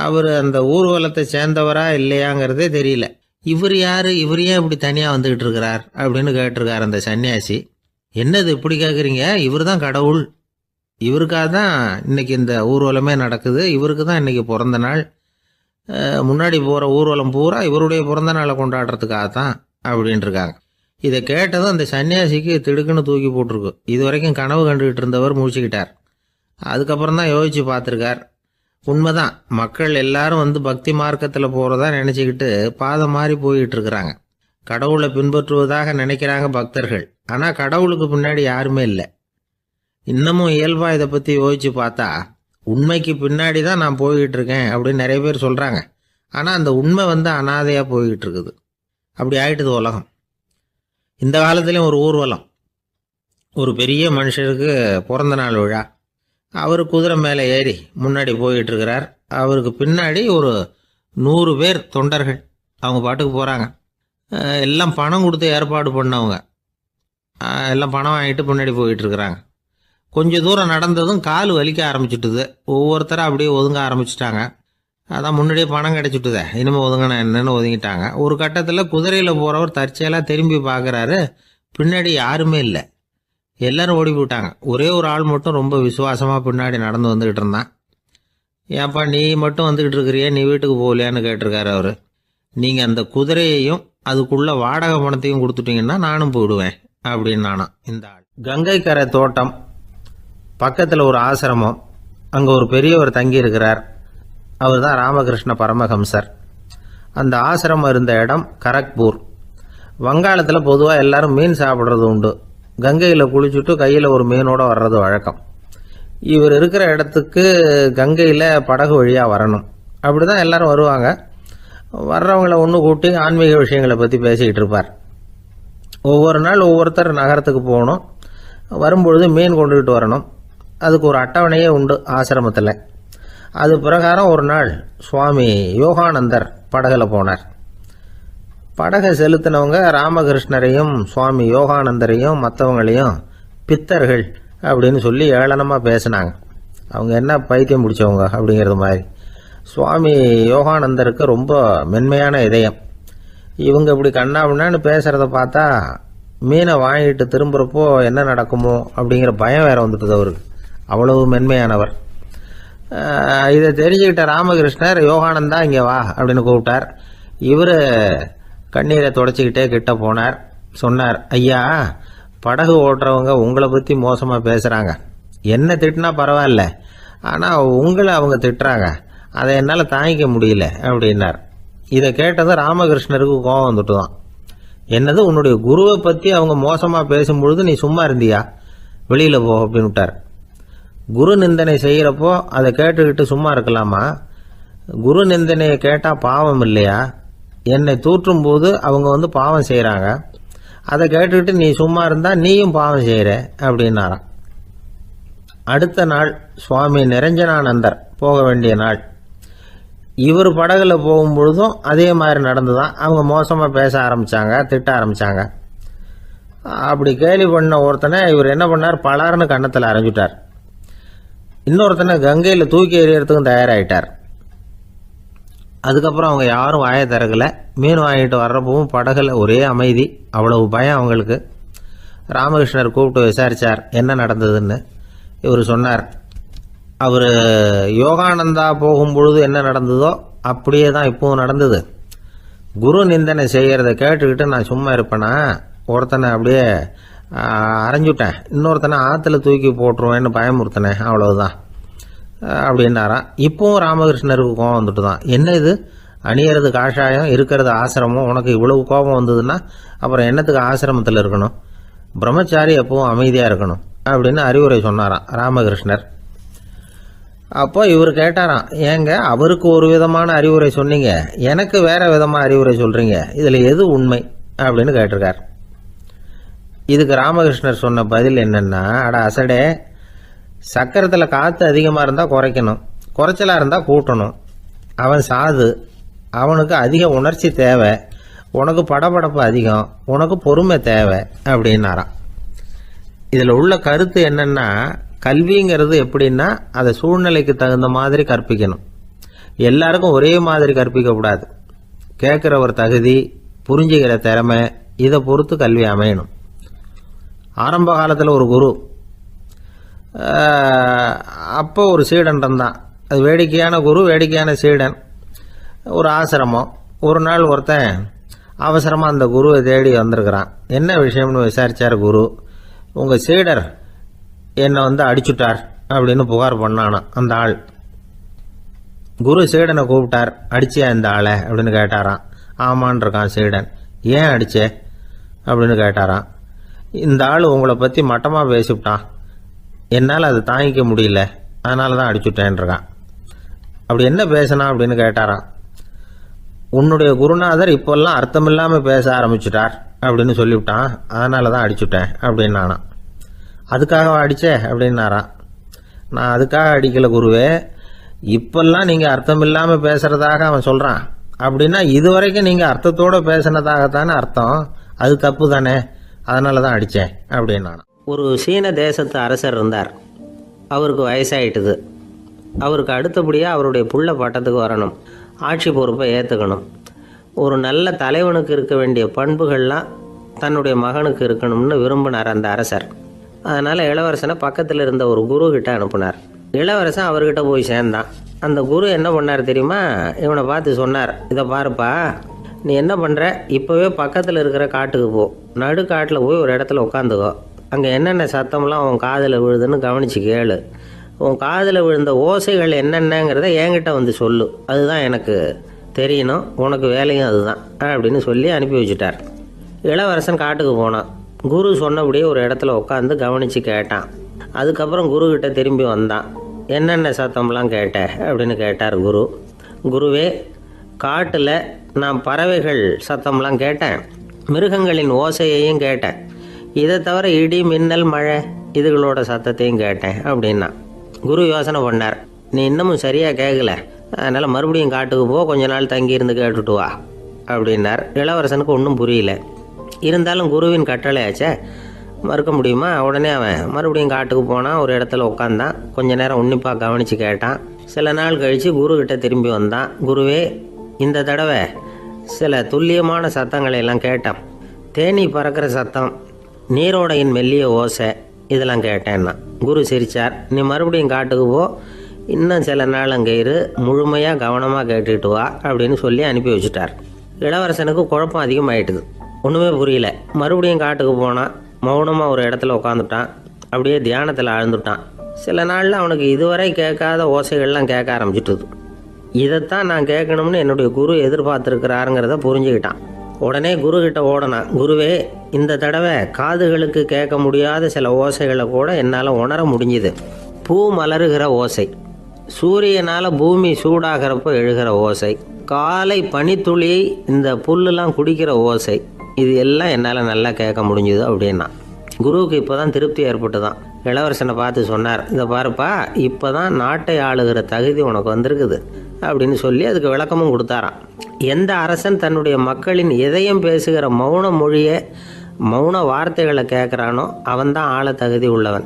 அவர் அந்த ஊர்வலத்தை சேர்ந்தவரா இல்லையாங்கிறதே தெரியல. இவர் யார், இவர் ஏன் இப்படி தனியாக வந்துக்கிட்டு இருக்கிறார் அப்படின்னு கேட்டிருக்கார் அந்த சன்னியாசி. என்னது இப்படி கேட்குறீங்க? இவர் தான் கடவுள். இவருக்காக தான் இன்றைக்கி இந்த ஊர்வலமே நடக்குது. இவருக்கு தான் இன்றைக்கி பிறந்த நாள். முன்னாடி போகிற ஊர்வலம் பூரா இவருடைய பிறந்த நாளை கொண்டாடுறதுக்காக தான் அப்படின்ட்டுருக்காங்க. இதை கேட்டதும் அந்த சன்னியாசிக்கு திடுக்குன்னு தூக்கி போட்டிருக்கு. இது வரைக்கும் கனவு கண்டுகிட்டு இருந்தவர் முடிச்சுக்கிட்டார். அதுக்கப்புறம் தான் யோசித்து பார்த்துருக்கார். உண்மைதான், மக்கள் எல்லாரும் வந்து பக்தி மார்க்கத்தில் போகிறதா நினச்சிக்கிட்டு பாதம் மாறி போய்கிட்டு இருக்கிறாங்க. கடவுளை பின்பற்றுவதாக நினைக்கிறாங்க பக்தர்கள். ஆனால் கடவுளுக்கு பின்னாடி யாருமே இல்லை. இன்னமும் இயல்பாக இதை பற்றி யோசித்து பார்த்தா உண்மைக்கு பின்னாடி தான் நான் போய்கிட்டு இருக்கேன் அப்படின்னு நிறைய பேர் சொல்கிறாங்க. ஆனால் அந்த உண்மை வந்து அனாதையாக போய்கிட்டு இருக்குது. அப்படி ஆயிட்டுது உலகம். இந்த காலத்துலேயும் ஒரு ஊர்வலம், ஒரு பெரிய மனுஷருக்கு பிறந்த நாள் விழா. அவர் குதிரை மேலே ஏறி முன்னாடி போய்கிட்டு இருக்கிறார். அவருக்கு பின்னாடி ஒரு 100 பேர் தொண்டர்கள் அவங்க பாட்டுக்கு போகிறாங்க. எல்லாம் பணம் கொடுத்து ஏற்பாடு பண்ணவங்க. எல்லாம் பணம் வாங்கிட்டு முன்னாடி போய்கிட்டு இருக்கிறாங்க. கொஞ்சம் தூரம் நடந்ததும் கால் வலிக்க ஆரம்பிச்சுட்டுது. ஒவ்வொருத்தராக அப்படியே ஒதுங்க ஆரம்பிச்சிட்டாங்க. அதான் முன்னாடியே பணம் கிடச்சிட்டுதே, இனிமேல் ஒதுங்கினா என்னன்னு ஒதுங்கிட்டாங்க. ஒரு கட்டத்தில் குதிரையில் போகிறவர் தற்செயலாக திரும்பி பார்க்குறாரு. பின்னாடி யாருமே இல்லை. எல்லோரும் ஓடி போயிட்டாங்க. ஒரே ஒரு ஆள் மட்டும் ரொம்ப விசுவாசமாக பின்னாடி நடந்து வந்துக்கிட்டு இருந்தான். ஏன்ப்பா நீ மட்டும் வந்துக்கிட்டு இருக்கிறியே, நீ வீட்டுக்கு போகலையான்னு கேட்டிருக்காரு அவர். நீங்கள் அந்த குதிரையையும் அதுக்குள்ளே வாடகை பணத்தையும் கொடுத்துட்டீங்கன்னா நானும் போயிடுவேன் அப்படின்னு நானும். இந்த ஆள் கங்கை கரை தோட்டம் பக்கத்தில் ஒரு ஆசிரமம். அங்கே ஒரு பெரியவர் தங்கி இருக்கிறார். அவர் தான் ராமகிருஷ்ண பரமஹம்சர். அந்த ஆசிரமம் இருந்த இடம் கரக்பூர். வங்காளத்தில் பொதுவாக எல்லாரும் மீன் சாப்பிட்றது உண்டு. கங்கையில் குளிச்சுட்டு கையில் ஒரு மீனோடு வர்றது வழக்கம். இவர் இருக்கிற இடத்துக்கு கங்கையில் படகு வழியாக வரணும். அப்படி தான் எல்லோரும் வருவாங்க. வர்றவங்கள ஒன்று கூட்டி ஆன்மீக விஷயங்களை பற்றி பேசிக்கிட்டு இருப்பார். ஒவ்வொரு நாள் ஒவ்வொருத்தர் நகரத்துக்கு போகணும். வரும்பொழுது மீன் கொண்டுகிட்டு வரணும். அதுக்கு ஒரு அட்டவணையே உண்டு ஆசிரமத்தில். அது பிரகாரம் ஒரு நாள் சுவாமி யோகானந்தர் படகில் போனார். படகை செலுத்தினவங்க ராமகிருஷ்ணரையும் சுவாமி யோகானந்தரையும் மற்றவங்களையும் பித்தர்கள் அப்படின்னு சொல்லி ஏளனமாக பேசினாங்க. அவங்க என்ன பைத்தியம் பிடிச்சவங்க அப்படிங்கிறது மாதிரி. சுவாமி யோகானந்தருக்கு ரொம்ப மென்மையான இதயம். இவங்க இப்படி கண்ணாபின்னான்னு பேசுகிறத பார்த்தா மீனை வாங்கிட்டு திரும்புகிறப்போ என்ன நடக்குமோ அப்படிங்கிற பயம் வேறு வந்துட்டுது அவருக்கு. அவ்வளவு மென்மையானவர். இதை தெரிஞ்சுக்கிட்ட ராமகிருஷ்ணர் யோகானந்தா இங்கே வா அப்படின்னு கூப்பிட்டார். இவர் கண்ணீரை தொடச்சிக்கிட்டே கிட்ட போனார். சொன்னார், ஐயா, படகு ஓட்டுறவங்க உங்களை பற்றி மோசமாக பேசுகிறாங்க. என்ன திட்டினா பரவாயில்ல, ஆனால் உங்களை அவங்க திட்டுறாங்க. அதை என்னால் தாங்கிக்க முடியல அப்படின்னார். இதை கேட்டதும் ராமகிருஷ்ணருக்கு கோபம் வந்துட்டு தான். என்னது, உன்னுடைய குருவை பற்றி அவங்க மோசமாக பேசும்பொழுது நீ சும்மா இருந்தியா? வெளியில் போ அப்படின்னு விட்டார். குரு நிந்தனை செய்கிறப்போ அதை கேட்டுக்கிட்டு சும்மா இருக்கலாமா? குரு நிந்தனையை கேட்டால் பாவம் இல்லையா? என்னை தூற்றும் போது அவங்க வந்து பாவம் செய்கிறாங்க. அதை கேட்டுக்கிட்டு நீ சும்மா இருந்தால் நீயும் பாவம் செய்கிற அப்படின்னாராம். அடுத்த நாள் சுவாமி நிரஞ்சனானந்தர் போக வேண்டிய நாள். இவர் படகுல போகும்பொழுதும் அதே மாதிரி நடந்துதான். அவங்க மோசமாக பேச ஆரம்பித்தாங்க, திட்ட ஆரம்பித்தாங்க. அப்படி கேலி பண்ண ஒருத்தனை இவர் என்ன பண்ணார், பலார்னு கன்னத்தில் அரைஞ்சிட்டார். இன்னொருத்தனை கங்கையில் தூக்கி எறியறதுக்கும் தயாராகிட்டார். அதுக்கப்புறம் அவங்க யாரும் வாயை திறக்கலை. மீன் வாங்கிட்டு வர்றப்பவும் படகுல ஒரே அமைதி. அவ்வளவு பயம் அவங்களுக்கு. ராமகிருஷ்ணர் கூப்பிட்டு விசாரித்தார் என்ன நடந்ததுன்னு. இவர் சொன்னார், அவர் யோகானந்தா போகும்பொழுது என்ன நடந்ததோ அப்படியே தான் இப்பவும் நடந்தது. குரு நிந்தனை செய்கிறத கேட்டுக்கிட்டு நான் சும்மா இருப்பேனா? ஒருத்தனை அப்படியே அரைஞ்சுட்டேன், இன்னொருத்தனை ஆற்றுல தூக்கி போட்டுருவேன்னு பயமுறுத்தினேன், அவ்வளவுதான் அப்படின்னாராம். இப்போவும் ராமகிருஷ்ணருக்கு கோபம் வந்துட்டு தான். என்ன இது, அணியறது காஷாயம், இருக்கிறது ஆசிரமம், உனக்கு இவ்வளவு கோபம் வந்ததுன்னா அப்புறம் என்னத்துக்கு ஆசிரமத்தில் இருக்கணும்? பிரம்மச்சாரி எப்பவும் அமைதியாக இருக்கணும் அப்படின்னு அறிவுரை சொன்னாராம் ராமகிருஷ்ணர். அப்போ இவர் கேட்டாராம், ஏங்க அவருக்கு ஒரு விதமான அறிவுரை சொன்னீங்க, எனக்கு வேற விதமாக அறிவுரை சொல்கிறீங்க, இதில் எது உண்மை அப்படின்னு கேட்டிருக்கார். இதுக்கு ராமகிருஷ்ணர் சொன்ன பதில் என்னன்னா, அட அசடே, சக்கரத்தில் காற்று அதிகமாக இருந்தால் குறைக்கணும், குறைச்சலாக இருந்தால் கூட்டணும். அவன் சாது, அவனுக்கு அதிக உணர்ச்சி தேவை, உனக்கு படபடப்பு அதிகம், உனக்கு பொறுமை தேவை அப்படின்னாராம். இதில் உள்ள கருத்து என்னன்னா, கல்விங்கிறது எப்படின்னா அதை சூழ்நிலைக்கு தகுந்த மாதிரி கற்பிக்கணும். எல்லாருக்கும் ஒரே மாதிரி கற்பிக்கக்கூடாது. கேட்குறவர் தகுதி, புரிஞ்சுக்கிற திறமை, இதை பொறுத்து கல்வி அமையணும். ஆரம்ப காலத்தில் ஒரு குரு, அப்போ ஒரு சீடன் இருந்தான். அது வேடிக்கையான குரு, வேடிக்கையான சீடன். ஒரு ஆசிரமம். ஒரு நாள் ஒருத்தன் அவசரமாக அந்த குருவை தேடி வந்திருக்கிறான். என்ன விஷயம்னு விசாரித்தார் குரு. உங்கள் சீடர் என்னை அடிச்சுட்டார் அப்படின்னு புகார் பண்ணானான் அந்த ஆள். குரு சீடனை கூப்பிட்டார். அடிச்சியா இந்த ஆளை அப்படின்னு கேட்டாரான். ஆமான் இருக்கான் சீடன். ஏன் அடிச்சே அப்படின்னு கேட்டாரான். இந்த ஆள் உங்களை பற்றி மட்டமாக பேசிவிட்டான், என்னால் அதை தாங்கிக்க முடியல, அதனால தான் அடிச்சுட்டேன் இருக்கான். அப்படி என்ன பேசினா அப்படின்னு கேட்டாரான். உன்னுடைய குருநாதர் இப்போல்லாம் அர்த்தமில்லாமல் பேச ஆரம்பிச்சுட்டார் அப்படின்னு சொல்லிவிட்டான், அதனால தான் அடிச்சுட்டேன் அப்படின்னு நானான். அதுக்காக அடித்தே அப்படின்னாரான். நான் அதுக்காக அடிக்கலை குருவே, இப்பெல்லாம் நீங்கள் அர்த்தமில்லாமல் பேசுகிறதாக அவன் சொல்கிறான், அப்படின்னா இதுவரைக்கும் நீங்கள் அர்த்தத்தோடு பேசினதாகத்தானே அர்த்தம், அது தப்பு தானே, அதனால தான் அடித்தேன் அப்படின்னு நானான். ஒரு சீன தேசத்து அரசர் இருந்தார். அவருக்கு வயசாயிட்டுது. அவருக்கு அடுத்தபடியாக அவருடைய புள்ள பட்டத்துக்கு வரணும், ஆட்சி பொறுப்பை ஏற்றுக்கணும். ஒரு நல்ல தலைவனுக்கு இருக்க வேண்டிய பண்புகள்லாம் தன்னுடைய மகனுக்கு இருக்கணும்னு விரும்பினார் அந்த அரசர். அதனால் இளவரசனை பக்கத்தில் இருந்த ஒரு குரு கிட்ட அனுப்புனார். இளவரசன் அவர்கிட்ட போய் சேர்ந்தான். அந்த குரு என்ன பண்ணார் தெரியுமா? இவனை பார்த்து சொன்னார், இதை பாருப்பா, நீ என்ன பண்ணுற, இப்போவே பக்கத்தில் இருக்கிற காட்டுக்கு போ, நடு காட்டில் போய் ஒரு இடத்துல உட்காந்துக்கோ, அங்கே என்னென்ன சத்தம்லாம் உன் காதில் விழுதுன்னு கவனித்து கேளு, உன் காதில் விழுந்த ஓசைகள் என்னென்னங்கிறத என்கிட்ட வந்து சொல்லு, அதுதான் எனக்கு தெரியணும், உனக்கு வேலையும் அதுதான் அப்படின்னு சொல்லி அனுப்பி வச்சுட்டார். இளவரசன் காட்டுக்கு போனான். குரு சொன்னபடியே ஒரு இடத்துல உட்காந்து கவனித்து கேட்டான். அதுக்கப்புறம் குருக்கிட்ட திரும்பி வந்தான். என்னென்ன சத்தம்லாம் கேட்ட அப்படின்னு கேட்டார் குரு. குருவே, காட்டில் நான் பறவைகள் சத்தம்லாம் கேட்டேன், மிருகங்களின் ஓசையையும் கேட்டேன், இதை தவிர இடி, மின்னல், மழை இதுகளோட சத்தத்தையும் கேட்டேன் அப்படின்னா. குரு யோசனை பண்ணார், நீ இன்னமும் சரியாக கேட்கல, அதனால் மறுபடியும் காட்டுக்கு போ, கொஞ்ச நாள் தங்கியிருந்து கேட்டுட்டு வா அப்படின்னார். இளவரசனுக்கு ஒன்றும் புரியல. இருந்தாலும் குருவின் கட்டளையாச்சே, மறுக்க முடியுமா? உடனே அவன் மறுபடியும் காட்டுக்கு போனான். ஒரு இடத்துல உட்காந்தான். கொஞ்ச நேரம் உன்னிப்பாக கவனித்து கேட்டான். சில நாள் கழித்து குருக்கிட்ட திரும்பி வந்தான். குருவே, இந்த தடவை சில துல்லியமான சத்தங்களை எல்லாம் கேட்டான். தேனி பறக்கிற சத்தம், நீரோடையின் மெல்லிய ஓசை, இதெல்லாம் கேட்டேன்னா. குரு சிரித்தார். நீ மறுபடியும் காட்டுக்கு போ, இன்னும் சில நாள் அங்கே இரு, முழுமையாக கவனமாக கேட்டுக்கிட்டு வா அப்படின்னு சொல்லி அனுப்பி வச்சுட்டார். இளவரசனுக்கு குழப்பம் அதிகமாகிட்டுது. ஒன்றுமே புரியல. மறுபடியும் காட்டுக்கு போனான். மௌனமாக ஒரு இடத்துல உட்காந்துட்டான். அப்படியே தியானத்தில் ஆழ்ந்துட்டான். சில நாளில் அவனுக்கு இதுவரை கேட்காத ஓசைகள்லாம் கேட்க ஆரம்பிச்சிட்டுது. இதைத்தான் நான் கேட்கணும்னு என்னுடைய குரு எதிர்பார்த்துருக்கிறாருங்கிறத புரிஞ்சுக்கிட்டான். உடனே குருக்கிட்ட ஓடனான். குருவே, இந்த தடவை காதுகளுக்கு கேட்க முடியாத சில ஓசைகளை கூட என்னால் உணர முடிஞ்சுது. பூ மலருகிற ஓசை, சூரியனால் பூமி சூடாகிறப்போ எழுகிற ஓசை, காலை பனித்துளி இந்த புல்லுலாம் குடிக்கிற ஓசை, இது எல்லாம் என்னால் நல்லா கேட்க முடிஞ்சுது அப்படின்னா. குருவுக்கு இப்போ தான் திருப்தி ஏற்பட்டு தான். இளவரசனை பார்த்து சொன்னார், இதை பாருப்பா, இப்போ தான் நாட்டை ஆளுகிற தகுதி உனக்கு வந்திருக்குது அப்படின்னு சொல்லி அதுக்கு விளக்கமும் கொடுத்தாராம். எந்த அரசன் தன்னுடைய மக்களின் இதயம் பேசுகிற மௌன மொழியை, மௌன வார்த்தைகளை கேட்குறானோ அவன்தான் ஆள தகுதி உள்ளவன்.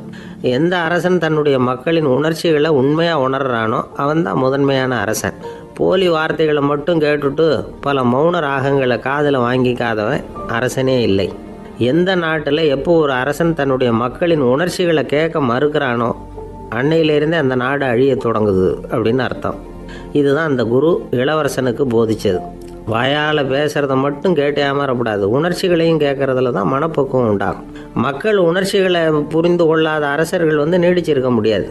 எந்த அரசன் தன்னுடைய மக்களின் உணர்ச்சிகளை உண்மையாக உணர்றானோ அவன்தான் முதன்மையான அரசன். போலி வார்த்தைகளை மட்டும் கேட்டுட்டு பல மௌன ராகங்களை காதில் வாங்கிக்காதவன் அரசனே இல்லை. எந்த நாட்டில் எப்போ ஒரு அரசன் தன்னுடைய மக்களின் உணர்ச்சிகளை கேட்க மறுக்கிறானோ அன்னையிலேருந்தே அந்த நாடு அழிய தொடங்குது அப்படின்னு அர்த்தம். இதுதான் அந்த குரு இளவரசனுக்கு போதிச்சது. வாயால் பேசுகிறத மட்டும் கேட்டு ஏமாறக்கூடாது, உணர்ச்சிகளையும் கேட்கறதுல தான் மனப்பக்குவம் உண்டாகும். மக்கள் உணர்ச்சிகளை புரிந்து கொள்ளாத அரசர்கள் நீடிச்சிருக்க முடியாது.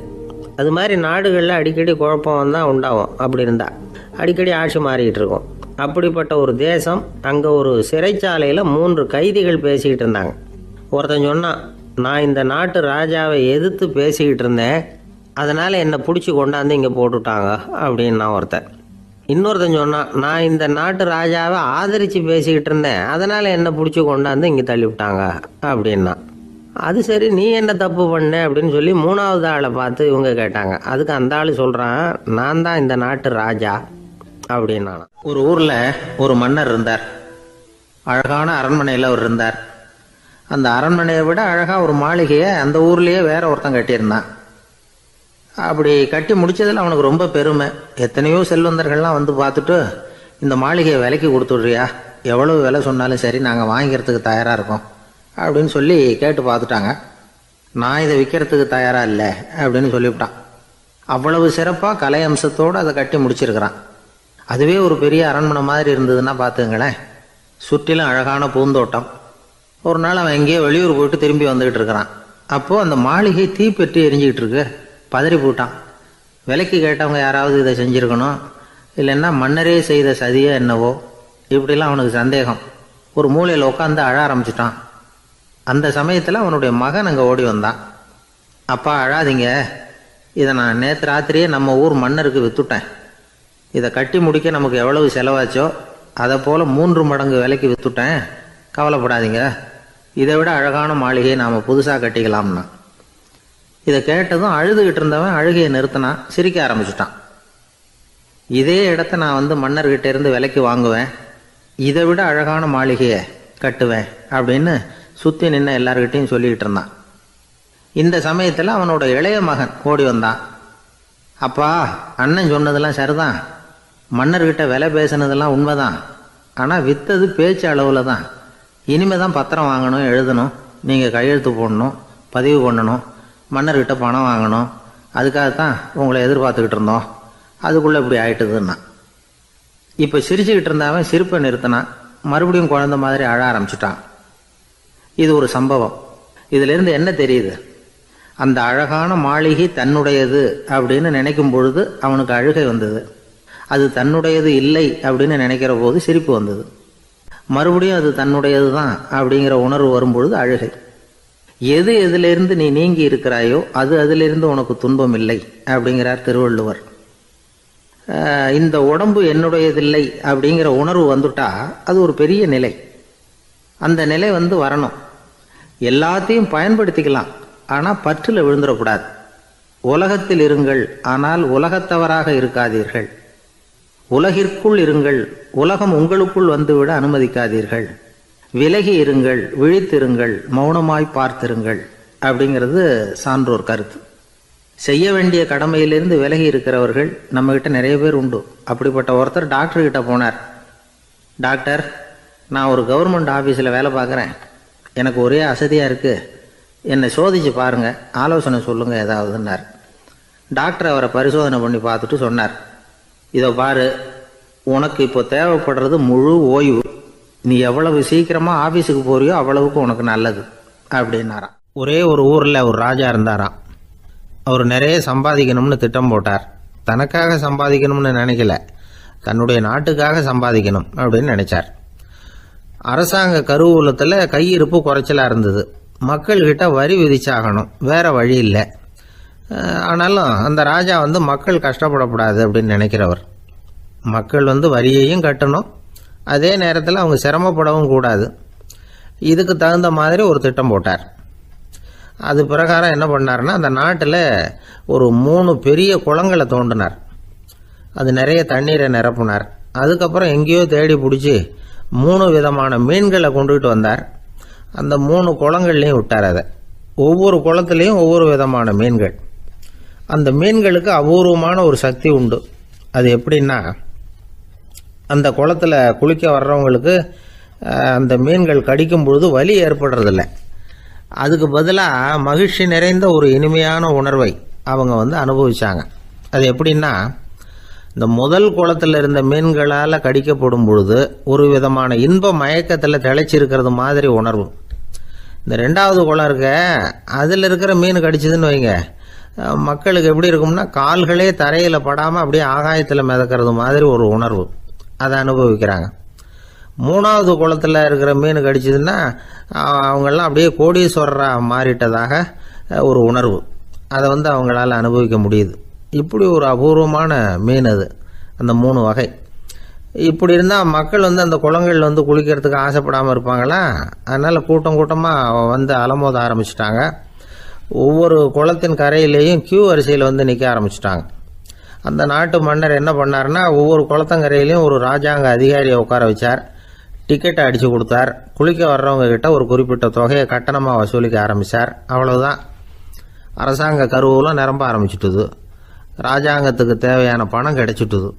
அது மாதிரி நாடுகளில் அடிக்கடி குழப்பம் தான் உண்டாகும். அப்படி இருந்தால் அடிக்கடி ஆட்சி மாறிக்கிட்டு இருக்கும். அப்படிப்பட்ட ஒரு தேசம், அங்கே ஒரு சிறைச்சாலையில் 3 கைதிகள் பேசிக்கிட்டு இருந்தாங்க. ஒருத்தன் சொன்னான், நான் இந்த நாட்டு ராஜாவை எதிர்த்து பேசிக்கிட்டு இருந்தேன், அதனால் என்னை பிடிச்சி கொண்டாந்து இங்கே போட்டுவிட்டாங்க அப்படின்னு நான் ஒருத்தன். இன்னொருத்தன் சொன்னான், நான் இந்த நாட்டு ராஜாவை ஆதரித்து பேசிக்கிட்டு இருந்தேன், அதனால் என்னை பிடிச்சி கொண்டாந்து இங்கே தள்ளிவிட்டாங்க அப்படின்னா. அது சரி, நீ என்ன தப்பு பண்ண அப்படின்னு சொல்லி மூணாவது ஆளை பார்த்து இவங்க கேட்டாங்க. அதுக்கு அந்த ஆள் சொல்கிறான், நான் தான் இந்த நாட்டு ராஜா அப்படின்னா. ஒரு ஊரில் ஒரு மன்னர் இருந்தார். அழகான அரண்மனையில் அவர் இருந்தார். அந்த அரண்மனையை விட அழகாக ஒரு மாளிகையை அந்த ஊர்லேயே வேற ஒருத்தன் கட்டியிருந்தான். அப்படி கட்டி முடிச்சதில் அவனுக்கு ரொம்ப பெருமை. எத்தனையோ செல்வந்தர்கள்லாம் வந்து பார்த்துட்டு, இந்த மாளிகையை விலைக்கு கொடுத்துட்றியா, எவ்வளவு விலை சொன்னாலும் சரி நாங்கள் வாங்கிக்கிறதுக்கு தயாராக இருக்கோம் அப்படின்னு சொல்லி கேட்டு பார்த்துட்டாங்க. நான் இதை விற்கிறதுக்கு தயாராக இல்லை அப்படின்னு சொல்லிவிட்டான். அவ்வளவு சிறப்பாக கலை அம்சத்தோடு அதை கட்டி முடிச்சிருக்கிறான். அதுவே ஒரு பெரிய அரண்மனை மாதிரி இருந்ததுன்னா பார்த்துங்களேன். சுற்றிலும் அழகான பூந்தோட்டம். ஒரு நாள் அவன் எங்கேயோ வெளியூர் போயிட்டு திரும்பி வந்துக்கிட்டு இருக்கிறான். அப்போது அந்த மாளிகை தீப்பெட்டி எரிஞ்சிக்கிட்டு இருக்கு. பதறி போட்டான். விலைக்கு கேட்டவங்க யாராவது இதை செஞ்சுருக்கணும், இல்லைன்னா மன்னரே செய்த சதியோ என்னவோ, இப்படிலாம் அவனுக்கு சந்தேகம். ஒரு மூலையில் உட்காந்து அழ ஆரம்பிச்சிட்டான். அந்த சமயத்தில் அவனுடைய மகன் அங்கே ஓடி வந்தான். அப்பா அழாதீங்க, இதை நான் நேற்று ராத்திரியே நம்ம ஊர் மன்னருக்கு விற்றுட்டேன். இதை கட்டி முடிக்க நமக்கு எவ்வளவு செலவாச்சோ அதை போல் 3 மடங்கு விலைக்கு விற்றுட்டேன். கவலைப்படாதீங்க, இதை விட அழகான மாளிகையை நாம் புதுசாக கட்டிக்கலாம்னா. இதை கேட்டதும் அழுதுகிட்டு இருந்தவன் அழுகையை நிறுத்தினான், சிரிக்க ஆரம்பிச்சிட்டான். இதே இடத்த நான் வந்து மன்னர்கிட்ட இருந்து விலைக்கு வாங்குவேன், இதை விட அழகான மாளிகையை கட்டுவேன் அப்படின்னு சுற்றி நின்று எல்லார்கிட்டையும் சொல்லிக்கிட்டு இருந்தான். இந்த சமயத்தில் அவனோட இளைய மகன் ஓடி வந்தான். அப்பா, அண்ணன் சொன்னதெல்லாம் சரிதான், மன்னர்கிட்ட விலை பேசினதெல்லாம் உண்மைதான், ஆனால் விற்றது பேச்சு அளவில் தான். இனிமே தான் பத்திரம் வாங்கணும், எழுதணும், நீங்கள் கையெழுத்து போடணும், பதிவு பண்ணணும், மன்னர்கிட்ட பணம் வாங்கணும். அதுக்காகத்தான் உங்களை எதிர்பார்த்துக்கிட்டு இருந்தோம். அதுக்குள்ளே இப்படி ஆயிட்டுதுன்னா. இப்போ சிரிச்சுக்கிட்டு இருந்தாவன் சிரிப்பை நிறுத்தினான். மறுபடியும் குழந்தை மாதிரி அழ ஆரம்பிச்சிட்டான். இது ஒரு சம்பவம். இதிலிருந்து என்ன தெரியுது? அந்த அழகான மாளிகை தன்னுடையது அப்படின்னு நினைக்கும் பொழுது அவனுக்கு அழுகை வந்தது. அது தன்னுடையது இல்லை அப்படின்னு நினைக்கிற போது சிரிப்பு வந்தது. மறுபடியும் அது தன்னுடையது தான் அப்படிங்கிற உணர்வு வரும்பொழுது அழுகை. எது எதிலிருந்து நீ நீங்கி இருக்கிறாயோ அது அதிலிருந்து உனக்கு துன்பம் இல்லை அப்படிங்கிறார் திருவள்ளுவர். இந்த உடம்பு என்னுடையதில்லை அப்படிங்கிற உணர்வு வந்துட்டா அது ஒரு பெரிய நிலை. அந்த நிலை வந்து வரணும். எல்லாத்தையும் பயன்படுத்திக்கலாம், ஆனால் பற்றில் விழுந்துடக்கூடாது. உலகத்தில் இருங்கள், ஆனால் உலகத்தவராக இருக்காதீர்கள். உலகிற்குள் இருங்கள், உலகம் உங்களுக்குள் வந்துவிட அனுமதிக்காதீர்கள். விலகி இருங்கள், விழித்திருங்கள், மௌனமாய் பார்த்திருங்கள் அப்படிங்கிறது சான்றோர் கருத்து. செய்ய வேண்டிய கடமையிலிருந்து விலகி இருக்கிறவர்கள் நம்மகிட்ட நிறைய பேர் உண்டு. அப்படிப்பட்ட ஒருத்தர் டாக்டர்கிட்ட போனார். டாக்டர், நான் ஒரு கவர்மெண்ட் ஆஃபீஸில் வேலை பார்க்குறேன், எனக்கு ஒரே அசதியாக இருக்குது, என்னை சோதிச்சு பாருங்கள், ஆலோசனை சொல்லுங்கள் ஏதாவதுன்னார். டாக்டர் அவரை பரிசோதனை பண்ணி பார்த்துட்டு சொன்னார், இதோ பாரு, உனக்கு இப்போ தேவைப்படுறது முழு ஓய்வு. நீ எவ்வளவு சீக்கிரமாக ஆஃபீஸுக்கு போறியோ அவ்வளவுக்கு உனக்கு நல்லது அப்படின்னாராம். ஒரே ஒரு ஊரில் ஒரு ராஜா இருந்தாராம். அவர் நிறைய சம்பாதிக்கணும்னு திட்டம் போட்டார். தனக்காக சம்பாதிக்கணும்னு நினைக்கல, தன்னுடைய நாட்டுக்காக சம்பாதிக்கணும் அப்படின்னு நினைச்சார். அரசாங்க கருவூலத்தில் கையிருப்பு குறைச்சலாக இருந்தது. மக்கள்கிட்ட வரி விதிச்சாகணும், வேற வழி இல்லை. ஆனாலும் அந்த ராஜா வந்து மக்கள் கஷ்டப்படக்கூடாது அப்படின்னு நினைக்கிறவர். மக்கள் வந்து வரியையும் கட்டணும், அதே நேரத்தில் அவங்க சிரமப்படவும் கூடாது. இதுக்கு தகுந்த மாதிரி ஒரு திட்டம் போட்டார். அது பிரகாரம் என்ன பண்ணார்னா, அந்த நாட்டில் ஒரு 3 பெரிய குளங்களை தோண்டினார். அது நிறைய தண்ணீரை நிரப்புனார். அதுக்கப்புறம் எங்கேயோ தேடி பிடிச்சி 3 விதமான மீன்களை கொண்டுகிட்டு வந்தார். அந்த 3 குளங்கள்லையும் விட்டார். அதை ஒவ்வொரு குளத்துலேயும் ஒவ்வொரு விதமான மீன்கள். அந்த மீன்களுக்கு அபூர்வமான ஒரு சக்தி உண்டு. அது எப்படின்னா, அந்த குளத்தில் குளிக்க வர்றவங்களுக்கு அந்த மீன்கள் கடிக்கும் பொழுது வலி ஏற்படுறதில்ல. அதுக்கு பதிலாக மகிழ்ச்சி நிறைந்த ஒரு இனிமையான உணர்வை அவங்க வந்து அனுபவிச்சாங்க. அது எப்படின்னா, இந்த முதல் குளத்தில் இருந்த மீன்களால் கடிக்கப்படும் பொழுது ஒரு விதமான இன்ப மயக்கத்தில் திளைச்சிருக்கிறது மாதிரி உணர்வு. இந்த 2வது குளம் இருக்க, அதில் இருக்கிற மீன் கடிச்சதுன்னு வைங்க, மக்களுக்கு எப்படி இருக்கும்னா, கால்களே தரையில் படாமல் அப்படியே ஆகாயத்தில் மிதக்கிறது மாதிரி ஒரு உணர்வு, அதை அனுபவிக்கிறாங்க. 3வது குளத்தில் இருக்கிற மீன் கடிச்சதுன்னா அவங்கெல்லாம் அப்படியே கோடீஸ்வரராக மாறிட்டதாக ஒரு உணர்வு, அதை வந்து அவங்களால அனுபவிக்க முடியுது. இப்படி ஒரு அபூர்வமான மீன் அது. அந்த 3 வகை. இப்படி இருந்தால் மக்கள் அந்த குளங்களில் குளிக்கிறதுக்கு ஆசைப்படாமல் இருப்பாங்களா? அதனால் கூட்டம் கூட்டமாக அலமோத ஆரம்பிச்சிட்டாங்க. ஒவ்வொரு குளத்தின் கரையிலேயும் கியூ வரிசையில் நிற்க ஆரம்பிச்சிட்டாங்க. அந்த நாட்டு மன்னர் என்ன பண்ணார்னா, ஒவ்வொரு குளத்தங்கரையிலையும் ஒரு ராஜாங்க அதிகாரியை உட்கார வச்சார். டிக்கெட்டை அடித்து கொடுத்தார். குளிக்க வர்றவங்க கிட்ட ஒரு குறிப்பிட்ட தொகையை கட்டணமாக வசூலிக்க ஆரம்பித்தார். அவ்வளவுதான். அரசாங்க கருவூலம் நிரம்ப ஆரம்பிச்சுட்டுது. ராஜாங்கத்துக்கு தேவையான பணம் கிடைச்சிட்டுது.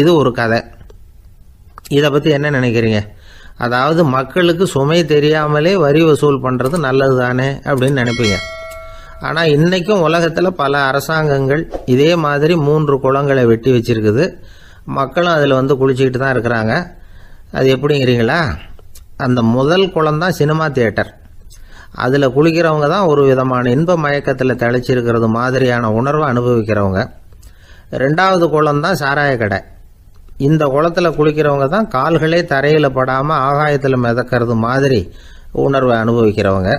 இது ஒரு கதை. இதை பற்றி என்ன நினைக்கிறீங்க? அதாவது மக்களுக்கு சுமை தெரியாமலே வரி வசூல் பண்ணுறது நல்லது தானே அப்படின்னு நினைப்பீங்க. ஆனால் இன்றைக்கும் உலகத்தில் பல அரசாங்கங்கள் இதே மாதிரி 3 குளங்களை வெட்டி வச்சிருக்குது. மக்களும் அதில் குளிச்சுக்கிட்டு தான் இருக்கிறாங்க. அது எப்படிங்கிறீங்களா? அந்த முதல் குளம் தான் சினிமா தியேட்டர். அதில் குளிக்கிறவங்க தான் ஒரு விதமான இன்ப மயக்கத்தில் திளைச்சிருக்கிறது மாதிரியான உணர்வை அனுபவிக்கிறவங்க. 2வது குளம் தான் சாராய கடை. இந்த குளத்தில் குளிக்கிறவங்க தான் கால்களே தரையில் படாமல் ஆகாயத்தில் மிதக்கிறது மாதிரி உணர்வை அனுபவிக்கிறவங்க.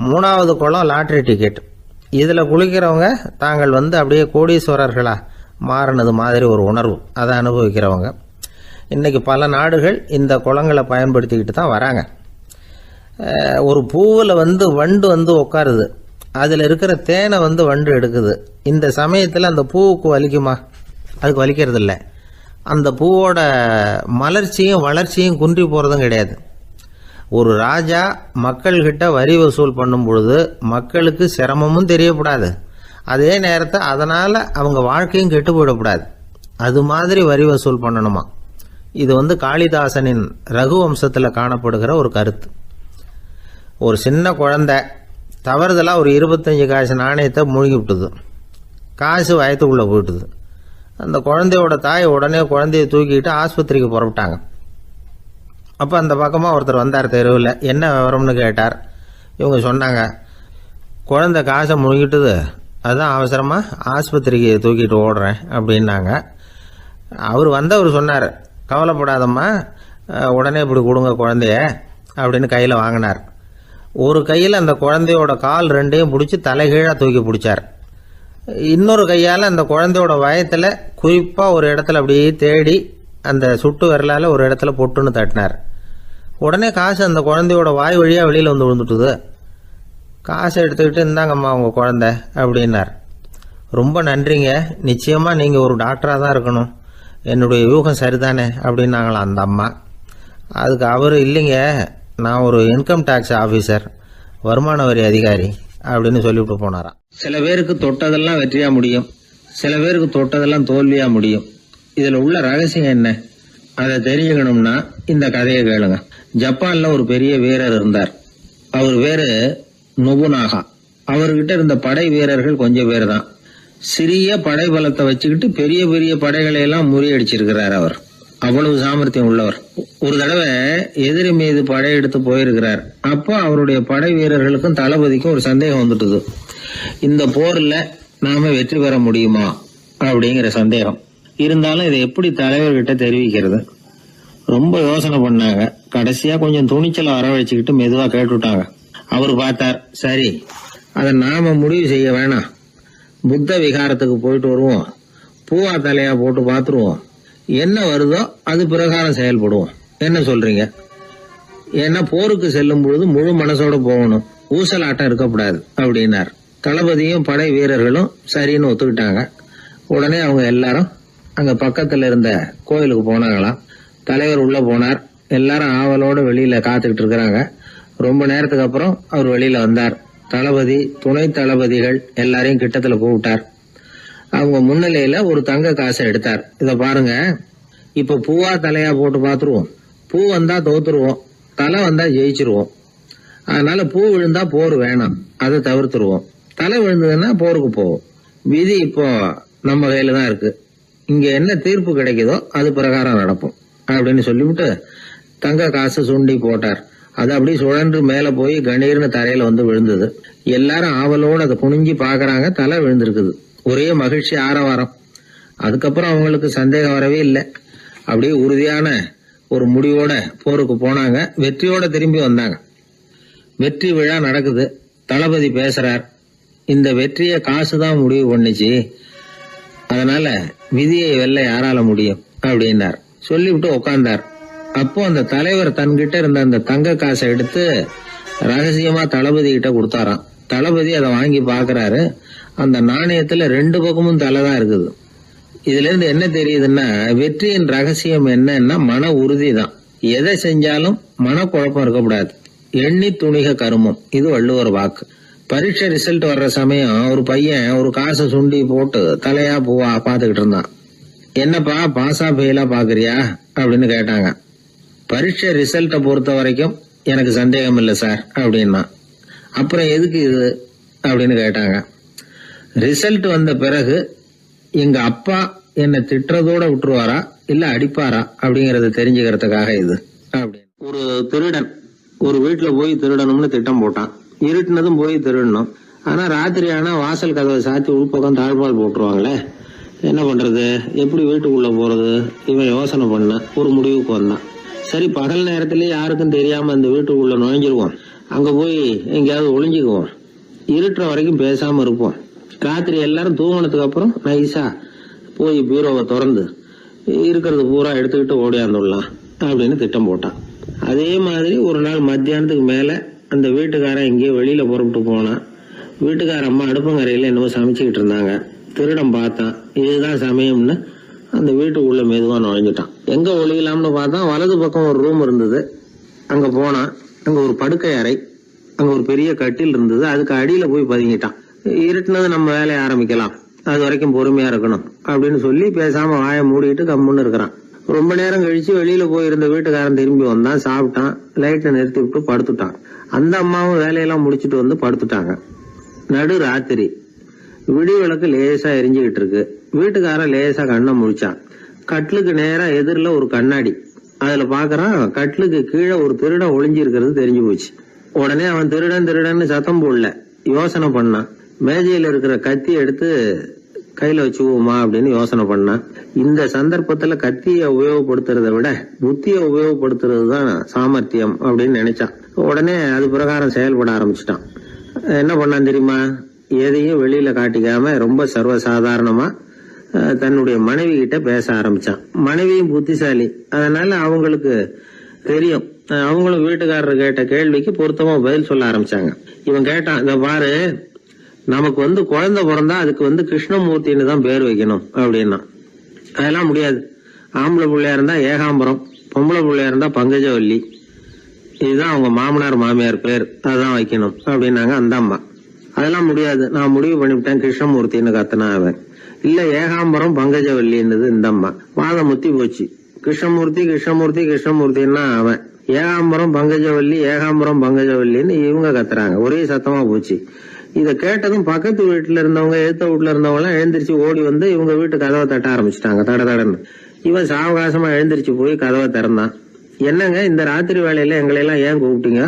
3வது குளம் லாட்ரி டிக்கெட். இதில் குளிக்கிறவங்க தாங்கள் அப்படியே கோடீஸ்வரர்களாக மாறினது மாதிரி ஒரு உணர்வு, அதை அனுபவிக்கிறவங்க. இன்றைக்கி பல நாடுகள் இந்த குளங்களை பயன்படுத்திக்கிட்டு தான் வராங்க. ஒரு பூவில் வண்டு உட்காருது. அதில் இருக்கிற தேனை வண்டு எடுக்குது. இந்த சமயத்தில் அந்த பூவுக்கு வலிக்குமா? அதுக்கு வலிக்கிறது இல்லை. அந்த பூவோட மலர்ச்சியும் வளர்ச்சியும் குன்றி போகிறதும் கிடையாது. ஒரு ராஜா மக்கள்கிட்ட வரி வசூல் பண்ணும் பொழுது மக்களுக்கு சிரமமும் தெரியக்கூடாது, அதே நேரத்தை அதனால் அவங்க வாழ்க்கையும் கெட்டு போயிடக்கூடாது. அது மாதிரி வரி வசூல் பண்ணணுமா. இது காளிதாசனின் ரகுவம்சத்தில் காணப்படுகிற ஒரு கருத்து. ஒரு சின்ன குழந்தை தவறுதலாக ஒரு 25 காசு நாணயத்தை முழுங்கி விட்டுது. காசு வயத்துக்குள்ளே போயிட்டுது. அந்த குழந்தையோட தாய் உடனே குழந்தைய தூக்கிட்டு ஆஸ்பத்திரிக்கு புறப்பட்டாங்க. அப்போ அந்த பக்கமாக ஒருத்தர் வந்தார் தெருவில். என்ன விவரம்னு கேட்டார். இவங்க சொன்னாங்க, குழந்தை காசை முழுங்கிட்டுது, அதுதான் அவசரமாக ஆஸ்பத்திரிக்கு தூக்கிட்டு ஓடுறேன் அப்படின்னாங்க. அவர் வந்தவர் சொன்னார், கவலைப்படாதம்மா, உடனே இப்படி கொடுங்க குழந்தைய அப்படின்னு கையில் வாங்கினார். ஒரு கையில் அந்த குழந்தையோட கால் 2ஐயும் பிடிச்சி தலைகீழாக தூக்கி பிடிச்சார். இன்னொரு கையால் அந்த குழந்தையோட வயத்தில் குறிப்பாக ஒரு இடத்துல அப்படியே தேடி அந்த சுட்டு விரலால் ஒரு இடத்துல பொட்டுன்னு தட்டினார். உடனே காசு அந்த குழந்தையோட வாய் வழியாக வெளியில் விழுந்துட்டுது. காசை எடுத்துக்கிட்டு இருந்தாங்கம்மா உங்கள் குழந்தை அப்படின்னார். ரொம்ப நன்றிங்க, நிச்சயமாக நீங்கள் ஒரு டாக்டராக தான் இருக்கணும், என்னுடைய யூகம் சரிதானே அப்படின்னாங்களாம் அந்த அம்மா. அதுக்கு அவர், இல்லைங்க, நான் ஒரு இன்கம் டேக்ஸ் ஆஃபீஸர், வருமான வரி அதிகாரி அப்படின்னு சொல்லிவிட்டு போனாராம். சில பேருக்கு தொட்டதெல்லாம் வெற்றியாக முடியும், சில பேருக்கு தொட்டதெல்லாம் தோல்வியாக முடியும். இதில் உள்ள ரகசியம் என்ன? அதை தெரிஞ்சுக்கணும்னா இந்த கதையை கேளுங்க. ஜப்பானில் ஒரு பெரிய வீரர் இருந்தார். அவர் பேர் நொபுனாகா. அவர்கிட்ட இருந்த படை வீரர்கள் கொஞ்சம் பேர் தான். சிறிய படை பலத்தை வச்சுக்கிட்டு பெரிய பெரிய படைகளை எல்லாம் முறியடிச்சிருக்கிறார். அவர் அவ்வளவு சாமர்த்தியம் உள்ளவர். ஒரு தடவை எதிரி மீது படையெடுத்து போயிருக்கிறார். அப்போ அவருடைய படை வீரர்களுக்கும் தளபதிக்கும் ஒரு சந்தேகம் வந்துட்டுது. இந்த போர்ல நாம வெற்றி பெற முடியுமா அப்படிங்கிற சந்தேகம் இருந்தாலும் இதை எப்படி தலைவர்கிட்ட தெரிவிக்கிறது? ரொம்ப யோசனை பண்ணாங்க. கடைசியா கொஞ்சம் துணிச்சலை வரவழைச்சுக்கிட்டு மெதுவா கேட்டுட்டாங்க. அவர் பார்த்தார், சரி, அதை நாம முடிவு செய்ய வேணாம், புத்த விகாரத்துக்கு போயிட்டு வருவோம், பூவா தலையா போட்டு பார்த்துருவோம், என்ன வருதோ அது பிரகாரம் செயல்படுவோம், என்ன சொல்றீங்க? ஏன்னா போருக்கு செல்லும் பொழுது முழு மனசோட போகணும், ஊசலாட்டம் இருக்கக்கூடாது அப்படின்னார். தளபதியும் படை வீரர்களும் சரின்னு ஒத்துக்கிட்டாங்க. உடனே அவங்க எல்லாரும் அங்க பக்கத்துல இருந்த கோயிலுக்கு போனாங்களாம். தலைவர் உள்ள போனார். எல்லாரும் ஆவலோட வெளியில காத்துக்கிட்டு இருக்கிறாங்க. ரொம்ப நேரத்துக்கு அப்புறம் அவர் வெளியில வந்தார். தளபதி, துணை தளபதிகள் எல்லாரையும் கிட்டத்துல கூப்பிட்டார். அவங்க முன்னிலையில ஒரு தங்க காசை எடுத்தார். இத பாருங்க, இப்ப பூவா தலையா போட்டு பாத்துருவோம். பூ வந்தா தோத்துருவோம், தலை வந்தா ஜெயிச்சிருவோம். அதனால பூ விழுந்தா போர் வேணாம், அதை தவிர்த்துருவோம். தலை விழுந்ததுன்னா போருக்கு போவோம். விதி இப்போ நம்ம கையில தான் இருக்கு. இங்க என்ன தீர்ப்பு கிடைக்குதோ அது பிரகாரம் நடப்போம் அப்படின்னு சொல்லிவிட்டு தங்க காசு சுண்டி போட்டார். அது அப்படியே சுழன்று மேல போய் கணீர்னு தரையில வந்து விழுந்தது. எல்லாரும் ஆவலோடு அதை குனிஞ்சி பாக்குறாங்க. தலை விழுந்திருக்குது. ஒரே மகிழ்ச்சி, ஆரவாரம். அதுக்கப்புறம் அவங்களுக்கு சந்தேகம் வரவே இல்லை. அப்படியே உறுதியான ஒரு முடிவோட போருக்கு போனாங்க. வெற்றியோட திரும்பி வந்தாங்க. வெற்றி விழா நடக்குது. தளபதி பேசுறார், இந்த வெற்றியை காசுதான் முடிவு பண்ணிச்சு. அதனால விதியை வெல்ல யாரால முடியும் அப்படின்னார். சொல்லிவிட்டு உட்கார்ந்தார். அப்போ அந்த தலைவர் தன்கிட்ட இருந்த அந்த தங்க காசை எடுத்து ரகசியமா தளபதி கிட்ட கொடுத்தாராம். தளபதி அதை வாங்கி பாக்குறாரு. அந்த நாணயத்துல 2 பக்கமும் தலை தான் இருக்குது. இதுல இருந்து என்ன தெரியுதுன்னா, வெற்றியின் ரகசியம் என்னன்னா மன உறுதி தான். எதை செஞ்சாலும் மனக்குழப்பம் இருக்கக்கூடாது. எண்ணி துணிக கருமம், இது வள்ளுவர் வாக்கு. பரீட்சை ரிசல்ட் வர்ற சமயம் ஒரு பையன் ஒரு காசை சுண்டி போட்டு தலையா பூவா பாத்துக்கிட்டு இருந்தான். என்னப்பா பாஸா ஃபெயிலா பாக்குறியா அப்படின்னு கேட்டாங்க. பரீட்சை ரிசல்ட்டை பொறுத்த வரைக்கும் எனக்கு சந்தேகம் இல்லை சார் அப்படின்னா. அப்புறம் எதுக்கு இது அப்படின்னு கேட்டாங்க. ரிசல்ட் வந்த பிறகு எங்க அப்பா என்னை திட்டுறதோட விட்டுருவாரா இல்ல அடிப்பாரா அப்படிங்கறத தெரிஞ்சுக்கிறதுக்காக இது அப்படின்னு. ஒரு திருடன் ஒரு வீட்டுல போய் திருடணும்னு திட்டம் போட்டான். இருட்டுனதும் போய் திருடணும். ஆனா ராத்திரி ஆனா வாசல் கதவை சாத்தி உள்பக்கம் தாழ்பால் போட்டுருவாங்களே, என்ன பண்றது, எப்படி வீட்டுக்குள்ள போறது? இவன் யோசனை பண்ண ஒரு முடிவுக்கு வந்தான். சரி, பகல் நேரத்திலேயே யாருக்கும் தெரியாம அந்த வீட்டுக்குள்ள நுழைஞ்சிருவோம், அங்க போய் எங்கேயாவது ஒளிஞ்சுக்குவோம், இருட்டுற வரைக்கும் பேசாம இருப்போம், ராத்திரி எல்லாரும் தூங்கினதுக்கு அப்புறம் நைஸா போய் பீரோவை திறந்து இருக்கிறது பூரா எடுத்துக்கிட்டு ஓடியாந்துடலாம் அப்படின்னு திட்டம் போட்டான். அதே மாதிரி ஒரு நாள் மத்தியானத்துக்கு மேல அந்த வீட்டுக்காரன் எங்கேயோ வெளியில புறப்பட்டு போனான். வீட்டுக்கார அம்மா அடுப்பங்கரையில என்னவோ சமைச்சுக்கிட்டு இருந்தாங்க. திருடன் பார்த்தான். இதுதான் சமயம்னு அந்த வீட்டுக்குள்ள மெதுவா நுழைஞ்சிட்டான். எங்க ஒளியலாம்னு பார்த்தா வலது பக்கம் ஒரு ரூம் இருந்தது. அங்க போனான். அங்க ஒரு படுக்கை அறை, அங்க ஒரு பெரிய கட்டில் இருந்தது. அதுக்கு அடியில போய் பதுங்கிட்டான். இருட்டுனது நம்ம வேலையை ஆரம்பிக்கலாம், அது வரைக்கும் பொறுமையா இருக்கணும் அப்படின்னு சொல்லி பேசாம வாயை மூடிட்டு கம்முன்னு இருக்கிறான். ரொம்ப நேரம் கழிச்சு வெளியில போயிருந்த வீட்டுக்காரன் திரும்பி வந்தான். சாப்பிட்டான். லைட்டை நிறுத்தி விட்டு படுத்துட்டான். அந்த அம்மாவும் வேலையெல்லாம் முடிச்சுட்டு வந்து படுத்துட்டாங்க. நடு ராத்திரி. விடி விளக்கு லேசா எரிஞ்சுக்கிட்டு இருக்கு. வீட்டுக்காரன் லேசா கண்ணை முழிச்சான். கட்லுக்கு நேரா எதிரில ஒரு கண்ணாடி. அதுல பாக்குறான், கட்லுக்கு கீழே ஒரு திருடன் ஒளிஞ்சு இருக்கிறது தெரிஞ்சு போச்சு. உடனே அவன் திருடன் திருடன்னு சத்தம் போடல, யோசனை பண்ணான். மேஜையில இருக்கிற கத்தி எடுத்து கையில வச்சுக்குவோமா அப்படின்னு யோசனை பண்ணான். இந்த சந்தர்ப்பத்துல கத்தியை உபயோகப்படுத்துறதை விட புத்தியை உபயோகப்படுத்துறது தான் சாமர்த்தியம் அப்படின்னு நினைச்சான். உடனே அது பிரகாரம் செயல்பட ஆரம்பிச்சிட்டான். என்ன பண்ணான் தெரியுமா? எதையும் வெளியில காட்டிக்காம ரொம்ப சர்வசாதாரணமா தன்னுடைய மனைவி கிட்ட பேச ஆரம்பிச்சான். மனைவியும் புத்திசாலி, அதனால அவங்களுக்கு தெரியும். அவங்களும் வீட்டுக்காரர் கேட்ட கேள்விக்கு பொருத்தமா பதில் சொல்ல ஆரம்பிச்சாங்க. இவன் கேட்டான், இத பாரு, நமக்கு குழந்தை பிறந்தா அதுக்கு கிருஷ்ணமூர்த்தின்னு தான் பேர் வைக்கணும் அப்படின்னா. அதெல்லாம் முடியாது. ஆம்பளை பிள்ளையா இருந்தா ஏகாம்பரம், பொம்பளை பிள்ளையா இருந்தா பங்கஜவல்லி, இதுதான் அவங்க மாமனார் மாமியார் பேர், அதுதான் வைக்கணும் அப்படின்னாங்க அந்த அம்மா. அதெல்லாம் முடியாது, நான் முடிவு பண்ணிவிட்டேன் கிருஷ்ணமூர்த்தின்னு கத்தனா அவன். இல்ல ஏகாம்பரம் பங்கஜவல்லின்றது இந்த அம்மா. வாதம் முத்தி போச்சு. கிருஷ்ணமூர்த்தி கிருஷ்ணமூர்த்தி கிருஷ்ணமூர்த்தின்னா அவன். ஏகாம்பரம் பங்கஜவல்லி ஏகாம்பரம் பங்கஜவல்லின்னு இவங்க கத்துறாங்க. ஒரே சத்தமா போச்சு. இத கேட்டதும் பக்கத்து வீட்டுல இருந்தவங்க, எழுத்த வீட்டுல இருந்தவங்க எல்லாம் எழுந்திரிச்சு ஓடி வந்து இவங்க வீட்டு கதவை தட்ட ஆரம்பிச்சுட்டாங்க. தட தடன்னு. இவன் சாவகாசமா எழுந்திரிச்சு போய் கதவை திறந்தான். என்னங்க இந்த ராத்திரி வேலையில எங்களை எல்லாம் ஏன் கூப்பிட்டீங்க,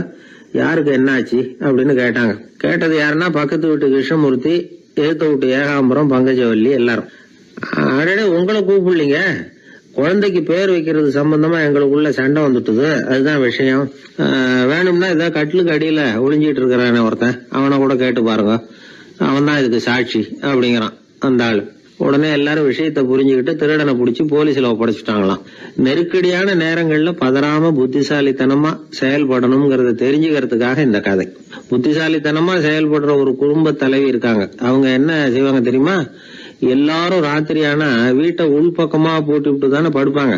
யாருக்கு என்ன ஆச்சு அப்படின்னு கேட்டாங்க. கேட்டது யாருன்னா பக்கத்து வீட்டு கிருஷ்ணமூர்த்தி, எழுத்த வீட்டு ஏகாம்பரம் பங்கஜவல்லி எல்லாரும். அடடே, உங்களை கூப்பிடலீங்க, குழந்தைக்கு பேர் வைக்கிறது சம்பந்தமா எங்களுக்குள்ள சண்டை வந்துட்டுது, அதுதான் விஷயம். வேணும்னா இதான் கட்டிலுக்கு அடியில ஒளிஞ்சிட்டு இருக்கிறானே ஒருத்தன், அவனை கூட கேட்டு பாருங்க, அவன் தான் இதுக்கு சாட்சி அப்படிங்கிறான் அந்த ஆளு. உடனே எல்லாரும் விஷயத்த புரிஞ்சுக்கிட்டு திருடனை பிடிச்சி போலீஸ்ல ஒப்படைச்சிட்டாங்களாம். நெருக்கடியான நேரங்கள்ல பதறாம புத்திசாலித்தனமா செயல்படணுங்கிறத தெரிஞ்சுக்கிறதுக்காக இந்த கதை. புத்திசாலித்தனமா செயல்படுற ஒரு குடும்ப தலைவி இருக்காங்க. அவங்க என்ன செய்வாங்க தெரியுமா? எல்லாரும் ராத்திரி ஆனா வீட்டை உள்பக்கமா பூட்டி விட்டு தானே படுப்பாங்க.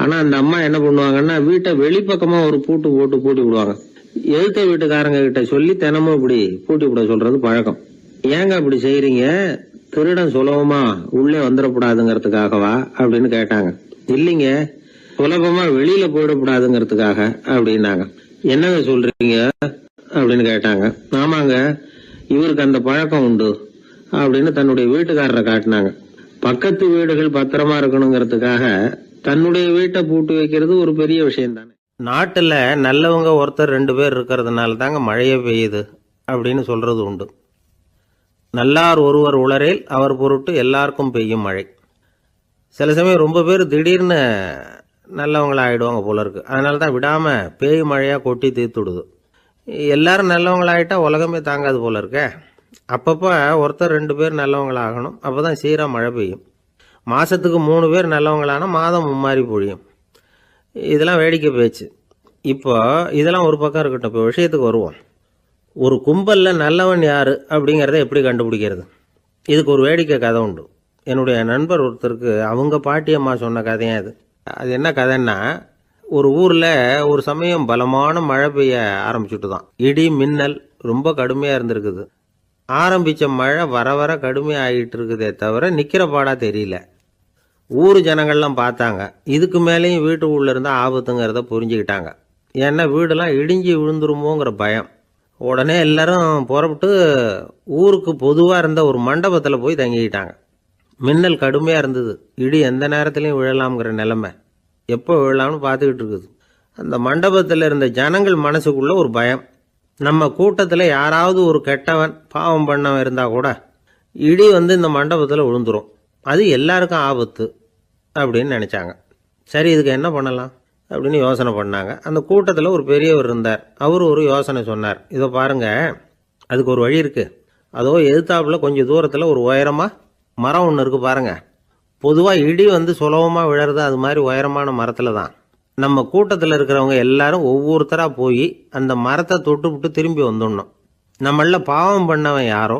ஆனா அந்த அம்மா என்ன பண்ணுவாங்கன்னா, வீட்டை வெளிப்பக்கமா ஒரு பூட்டு போட்டு பூட்டி விடுவாங்க. எழுத்த வீட்டுக்காரங்க கிட்ட சொல்லி தினமும் இப்படி பூட்டி விட சொல்றது பழக்கம். ஏங்க அப்படி செய்யறீங்க, திருடன் சுலபமா உள்ளே வந்துடக்கூடாதுங்கிறதுக்காகவா அப்படின்னு கேட்டாங்க. இல்லைங்க, சுலபமா வெளியில போயிடக்கூடாதுங்கிறதுக்காக அப்படின்னாங்க. என்னங்க சொல்றீங்க அப்படின்னு கேட்டாங்க. ஆமாங்க, இவருக்கு அந்த பழக்கம் உண்டு அப்படின்னு தன்னுடைய வீட்டுக்காரரை காட்டினாங்க. பக்கத்து வீடுகள் பத்திரமா இருக்கணுங்கிறதுக்காக தன்னுடைய வீட்டை பூட்டி வைக்கிறது ஒரு பெரிய விஷயம் தானே. நாட்டுல நல்லவங்க ஒருத்தர் 2 பேர் இருக்கிறதுனால தாங்க மழையே பெய்யுது அப்படின்னு சொல்றது உண்டு. நல்லார் ஒருவர் உளரேல் அவர் பொருட்டு எல்லாருக்கும் பெய்யும் மழை. சில சமயம் ரொம்ப பேர் திடீர்னு நல்லவங்களா ஆயிடுவாங்க போல இருக்கு. அதனால தான் விடாம பேய் மழையா கொட்டி தீர்த்துடுது. எல்லாரும் நல்லவங்களாயிட்டா உலகமே தாங்காது போல இருக்க. அப்பப்போ ஒருத்தர் 2 பேர் நல்லவங்களாகணும், அப்பதான் சீரா மழை பெய்யும். மாதத்துக்கு 3 பேர் நல்லவங்களான மாதம் மும்மாரி பொழியும். இதெல்லாம் வேடிக்கை பேச்சு. இப்போ இதெல்லாம் ஒரு பக்கம் இருக்கட்டும். இப்போ விஷயத்துக்கு வருவோம். ஒரு கும்பலில் நல்லவன் யார் அப்படிங்கிறத எப்படி கண்டுபிடிக்கிறது? இதுக்கு ஒரு வேடிக்கை கதை உண்டு. என்னுடைய நண்பர் ஒருத்தருக்கு அவங்க பாட்டியம்மா சொன்ன கதையும் அது. அது என்ன கதைன்னா, ஒரு ஊரில் ஒரு சமயம் பலமான மழை பெய்ய ஆரம்பிச்சுட்டு தான். இடி மின்னல் ரொம்ப கடுமையாக இருந்திருக்குது. ஆரம்பித்த மழை வர வர கடுமையாகிட்டு இருக்குதே தவிர நிற்கிற பாடா தெரியல. ஊர் ஜனங்கள்லாம் பார்த்தாங்க. இதுக்கு மேலேயும் வீட்டுக்குள்ளே இருந்தால் ஆபத்துங்கிறத புரிஞ்சுக்கிட்டாங்க. ஏன்னா வீடெல்லாம் இடிஞ்சி விழுந்துருமோங்கிற பயம். உடனே எல்லாரும் புறப்பட்டு ஊருக்கு பொதுவாக இருந்த ஒரு மண்டபத்தில் போய் தங்கிக்கிட்டாங்க. மின்னல் கடுமையாக இருந்தது. இடி எந்த நேரத்துலையும் விழலாம்ங்கிற நிலைமை. எப்போ விழலாம்னு பார்த்துக்கிட்டு இருக்குது. அந்த மண்டபத்தில் இருந்த ஜனங்கள் மனசுக்குள்ளே ஒரு பயம். நம்ம கூட்டத்தில் யாராவது ஒரு கெட்டவன் பாவம் பண்ணவன் இருந்தால் கூட இடி இந்த மண்டபத்தில் விழுந்துரும், அது எல்லாருக்கும் ஆபத்து அப்படின்னு நினச்சாங்க. சரி, இதுக்கு என்ன பண்ணலாம் அப்படின்னு யோசனை பண்ணாங்க. அந்த கூட்டத்தில் ஒரு பெரியவர் இருந்தார். அவர் ஒரு யோசனை சொன்னார். இதை பாருங்க, அதுக்கு ஒரு வழி இருக்குது. அதோ எதிர்த்தாப்புல கொஞ்சம் தூரத்தில் ஒரு உயரமாக மரம் ஒன்று இருக்குது பாருங்க. பொதுவாக இடி சுலபமாக விழறது அது மாதிரி உயரமான மரத்தில் தான். நம்ம கூட்டத்தில் இருக்கிறவங்க எல்லாரும் ஒவ்வொருத்தராக போய் அந்த மரத்தை தொட்டு விட்டு திரும்பி வந்துடணும். நம்மள பாவம் பண்ணவன் யாரோ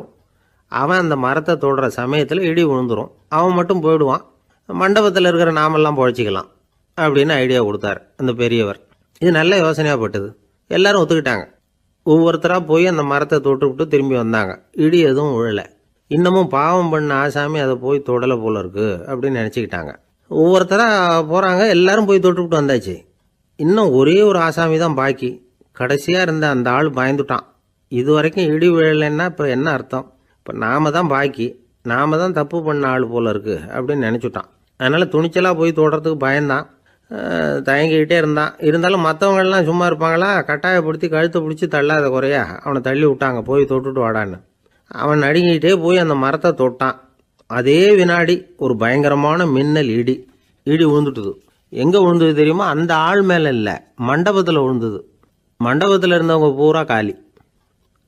அவன் அந்த மரத்தை தொடுற சமயத்தில் இடி விழுந்துடும். அவன் மட்டும் போயிடுவான். மண்டபத்தில் இருக்கிற நாமெல்லாம் பொழைச்சிக்கலாம் அப்படின்னு ஐடியா கொடுத்தார் அந்த பெரியவர். இது நல்ல யோசனையாக பட்டது. எல்லாரும் ஒத்துக்கிட்டாங்க. ஒவ்வொருத்தராக போய் அந்த மரத்தை தொட்டு விட்டு திரும்பி வந்தாங்க. இடி எதுவும் விழலை. இன்னமும் பாவம் பண்ண ஆசாமி அதை போய் தொடலை போல இருக்கு அப்படின்னு நினச்சிக்கிட்டாங்க. ஒவ்வொருத்தராக போகிறாங்க. எல்லாரும் போய் தொட்டுவிட்டு வந்தாச்சு. இன்னும் ஒரே ஒரு ஆசாமி தான் பாக்கி. கடைசியாக இருந்த அந்த ஆள் பயந்துட்டான். இது வரைக்கும் இடி விழலைன்னா இப்போ என்ன அர்த்தம்? இப்போ நாம தான் பாக்கி, நாம தான் தப்பு பண்ண ஆள் போல இருக்கு அப்படின்னு நினச்சிட்டான். அதனால் துணிச்சலாக போய் தொடுறதுக்கு பயந்தான். தயங்கிக்கிட்டே இருந்தான். இருந்தாலும் மற்றவங்கள்லாம் சும்மா இருப்பாங்களா? கட்டாயப்படுத்தி கழுத்தை பிடிச்சி தள்ளாத குறையா அவனை தள்ளி விட்டாங்க. போய் தொட்டுட்டு வாடான்னு. அவன் நடுங்கிட்டே போய் அந்த மரத்தை தொட்டான். அதே வினாடி ஒரு பயங்கரமான மின்னல் இடி விழுந்துட்டுது. எங்கே விழுந்தது தெரியுமா? அந்த ஆள் மேலே இல்லை, மண்டபத்தில் விழுந்தது. மண்டபத்தில் இருந்தவங்க பூரா காலி.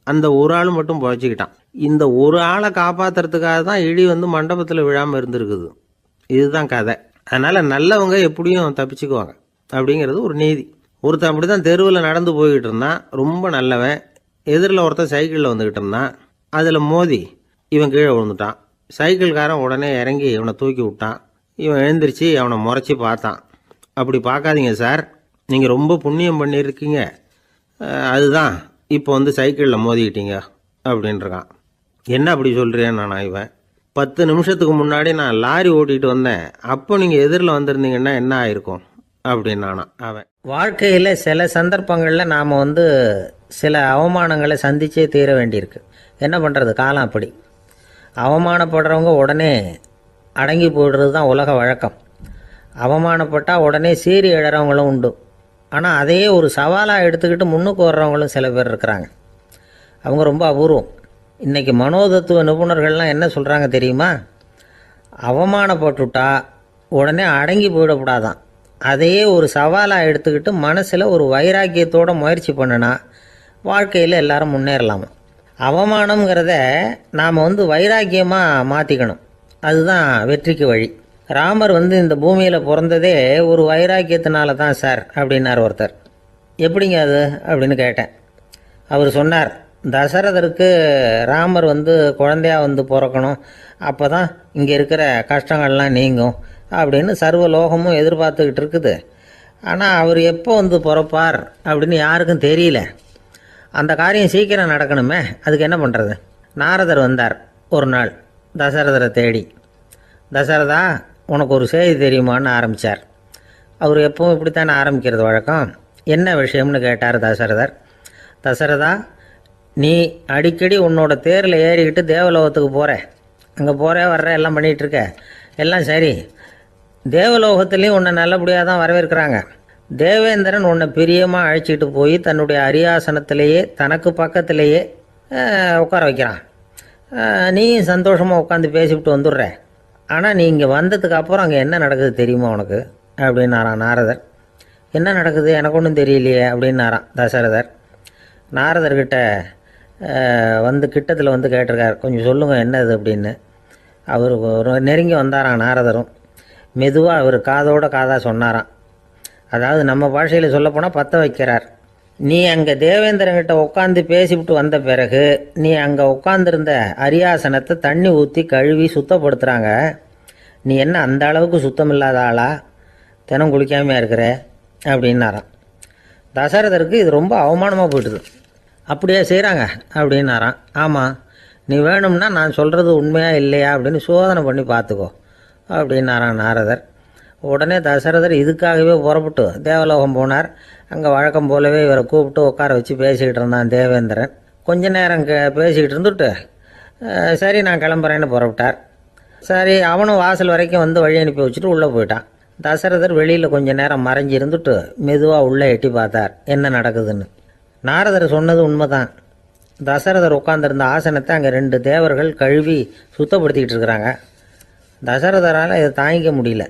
அந்த ஒரு ஆள் மட்டும் புழைச்சிக்கிட்டான். இந்த ஒரு ஆளை காப்பாற்றுறதுக்காக தான் இடி மண்டபத்தில் விழாமல் இருந்திருக்குது. இதுதான் கதை. அதனால் நல்லவங்க எப்படியும் தப்பிச்சுக்குவாங்க அப்படிங்கிறது ஒரு நீதி. ஒருத்தன் அப்படி தான் தெருவில் நடந்து போய்கிட்டு இருந்தான். ரொம்ப நல்லவன். எதிரில் ஒருத்தன் சைக்கிளில் வந்துக்கிட்டு இருந்தான். அதில் மோதி இவன் கீழே விழுந்துட்டான். சைக்கிள்காரன் உடனே இறங்கி இவனை தூக்கி விட்டான். இவன் எழுந்திரிச்சு அவனை முறைச்சி பார்த்தான். அப்படி பார்க்காதீங்க சார், நீங்கள் ரொம்ப புண்ணியம் பண்ணியிருக்கீங்க, அதுதான் இப்போ சைக்கிளில் மோதிக்கிட்டீங்க அப்படின்றான். என்ன அப்படி சொல்கிறேன் நான்? இவன் 10 நிமிஷத்துக்கு முன்னாடி நான் லாரி ஓட்டிகிட்டு வந்தேன், அப்போ நீங்கள் எதிரில் வந்திருந்தீங்கன்னா என்ன ஆயிருக்கும் அப்படின்னானா அவன். வாழ்க்கையில் சில சந்தர்ப்பங்களில் நாம் சில அவமானங்களை சந்திச்சே தீர வேண்டியிருக்கு. என்ன பண்ணுறது, காலம் அப்படி. அவமானப்படுறவங்க உடனே அடங்கி போய்டுறது தான் உலக வழக்கம். அவமானப்பட்டால் உடனே சீறி எழறவங்களும் உண்டு. ஆனால் அதையே ஒரு சவாலாக எடுத்துக்கிட்டு முன்னுக்கு வர்றவங்களும் சில பேர் இருக்கிறாங்க. அவங்க ரொம்ப அபூர்வம். இன்றைக்கி மனோதத்துவ நிபுணர்கள்லாம் என்ன சொல்கிறாங்க தெரியுமா? அவமானப்பட்டுட்டா உடனே அடங்கி போயிடக்கூடாதான். அதையே ஒரு சவாலாக எடுத்துக்கிட்டு மனசில் ஒரு வைராக்கியத்தோடு முயற்சி பண்ணினா வாழ்க்கையில் எல்லாரும் முன்னேறலாமா. அவமானங்கிறத நாம் வைராக்கியமாக மாற்றிக்கணும். அதுதான் வெற்றிக்கு வழி. ராமர் இந்த பூமியில் பிறந்ததே ஒரு வைராக்கியத்தினால தான் சார் அப்படின்னார் ஒருத்தர். எப்படிங்க அது அப்படின்னு கேட்டேன். அவர் சொன்னார், தசரதருக்கு ராமர் குழந்தையாக பிறக்கணும், அப்போ தான் இங்கே இருக்கிற கஷ்டங்கள்லாம் நீங்கும் அப்படின்னு சர்வ லோகமும் எதிர்பார்த்துக்கிட்டு இருக்குது. ஆனால் அவர் எப்போ பிறப்பார் அப்படின்னு யாருக்கும் தெரியல. அந்த காரியம் சீக்கிரம் நடக்கணுமே, அதுக்கு என்ன பண்ணுறது? நாரதர் வந்தார் ஒரு நாள் தசரதரை தேடி. தசரதா, உனக்கு ஒரு செய்தி தெரியுமான்னு ஆரம்பித்தார். அவர் எப்பவும் இப்படித்தானே ஆரம்பிக்கிறது வழக்கம். என்ன விஷயம்னு கேட்டார் தசரதர். தசரதா, நீ அடிக்கடி உன்னோட தேரில் ஏறிக்கிட்டு தேவலோகத்துக்கு போகிற, அங்கே போகிற வர்ற எல்லாம் பண்ணிகிட்ருக்க, எல்லாம் சரி. தேவலோகத்துலேயும் உன்னை நல்லபடியாக தான் வரவேற்கிறாங்க. தேவேந்திரன் உன்னை பிரியமாக அழைச்சிட்டு போய் தன்னுடைய அரியாசனத்திலேயே தனக்கு பக்கத்திலேயே உட்கார வைக்கிறான். நீயும் சந்தோஷமாக உட்காந்து பேசிவிட்டு வந்துடுற. ஆனால் நீ இங்கே வந்ததுக்கு அப்புறம் அங்கே என்ன நடக்குது தெரியுமா உனக்கு அப்படின்னாரான் நாரதர். என்ன நடக்குது எனக்கு ஒன்றும் தெரியலையே அப்படின்னாரான் தசரதர். நாரதர்கிட்ட கிட்டத்தில் கேட்டிருக்கார், கொஞ்சம் சொல்லுங்கள் என்னது அப்படின்னு. அவர் நெருங்கி வந்தாராம் நாரதரும். மெதுவாக அவர் காதோட காதாக சொன்னாராம். அதாவது நம்ம பாஷையில் சொல்லப்போனால் பற்ற வைக்கிறார். நீ அங்கே தேவேந்திரங்கிட்ட உட்காந்து பேசிவிட்டு வந்த பிறகு நீ அங்கே உட்காந்துருந்த அரியாசனத்தை தண்ணி ஊற்றி கழுவி சுத்தப்படுத்துகிறாங்க. நீ என்ன அந்த அளவுக்கு சுத்தம் இல்லாத ஆளா, தினம் குளிக்காமையாக இருக்கிற அப்படின்னாராம். தசரதருக்கு இது ரொம்ப அவமானமாக போயிட்டுது. அப்படியே செய்கிறாங்க அப்படின்னாராம். ஆமாம், நீ வேணும்னா நான் சொல்கிறது உண்மையா இல்லையா அப்படின்னு சோதனை பண்ணி பார்த்துக்கோ அப்படின்னாராம் நாரதர். உடனே தசரதர் இதுக்காகவே புறப்பட்டு தேவலோகம் போனார். அங்கே வழக்கம் போலவே இவரை கூப்பிட்டு உட்கார வச்சு பேசிக்கிட்டு இருந்தான் தேவேந்திரன். கொஞ்ச நேரம் பேசிக்கிட்டு இருந்துட்டு சரி நான் கிளம்புறேன்னு புறப்பட்டார். சரி, அவனும் வாசல் வரைக்கும் வந்து வழி அனுப்பி வச்சுட்டு உள்ளே போயிட்டான். தசரதர் வெளியில் கொஞ்ச நேரம் மறைஞ்சி இருந்துட்டு மெதுவாக உள்ளே எட்டி பார்த்தார் என்ன நடக்குதுன்னு. நாரதர் சொன்னது உண்மைதான். தசரதர் உட்காந்துருந்த ஆசனத்தை அங்கே 2 தேவர்கள் கழுவி சுத்தப்படுத்திக்கிட்டு இருக்கிறாங்க. தசரதரால் இதை தாங்கிக்க முடியல.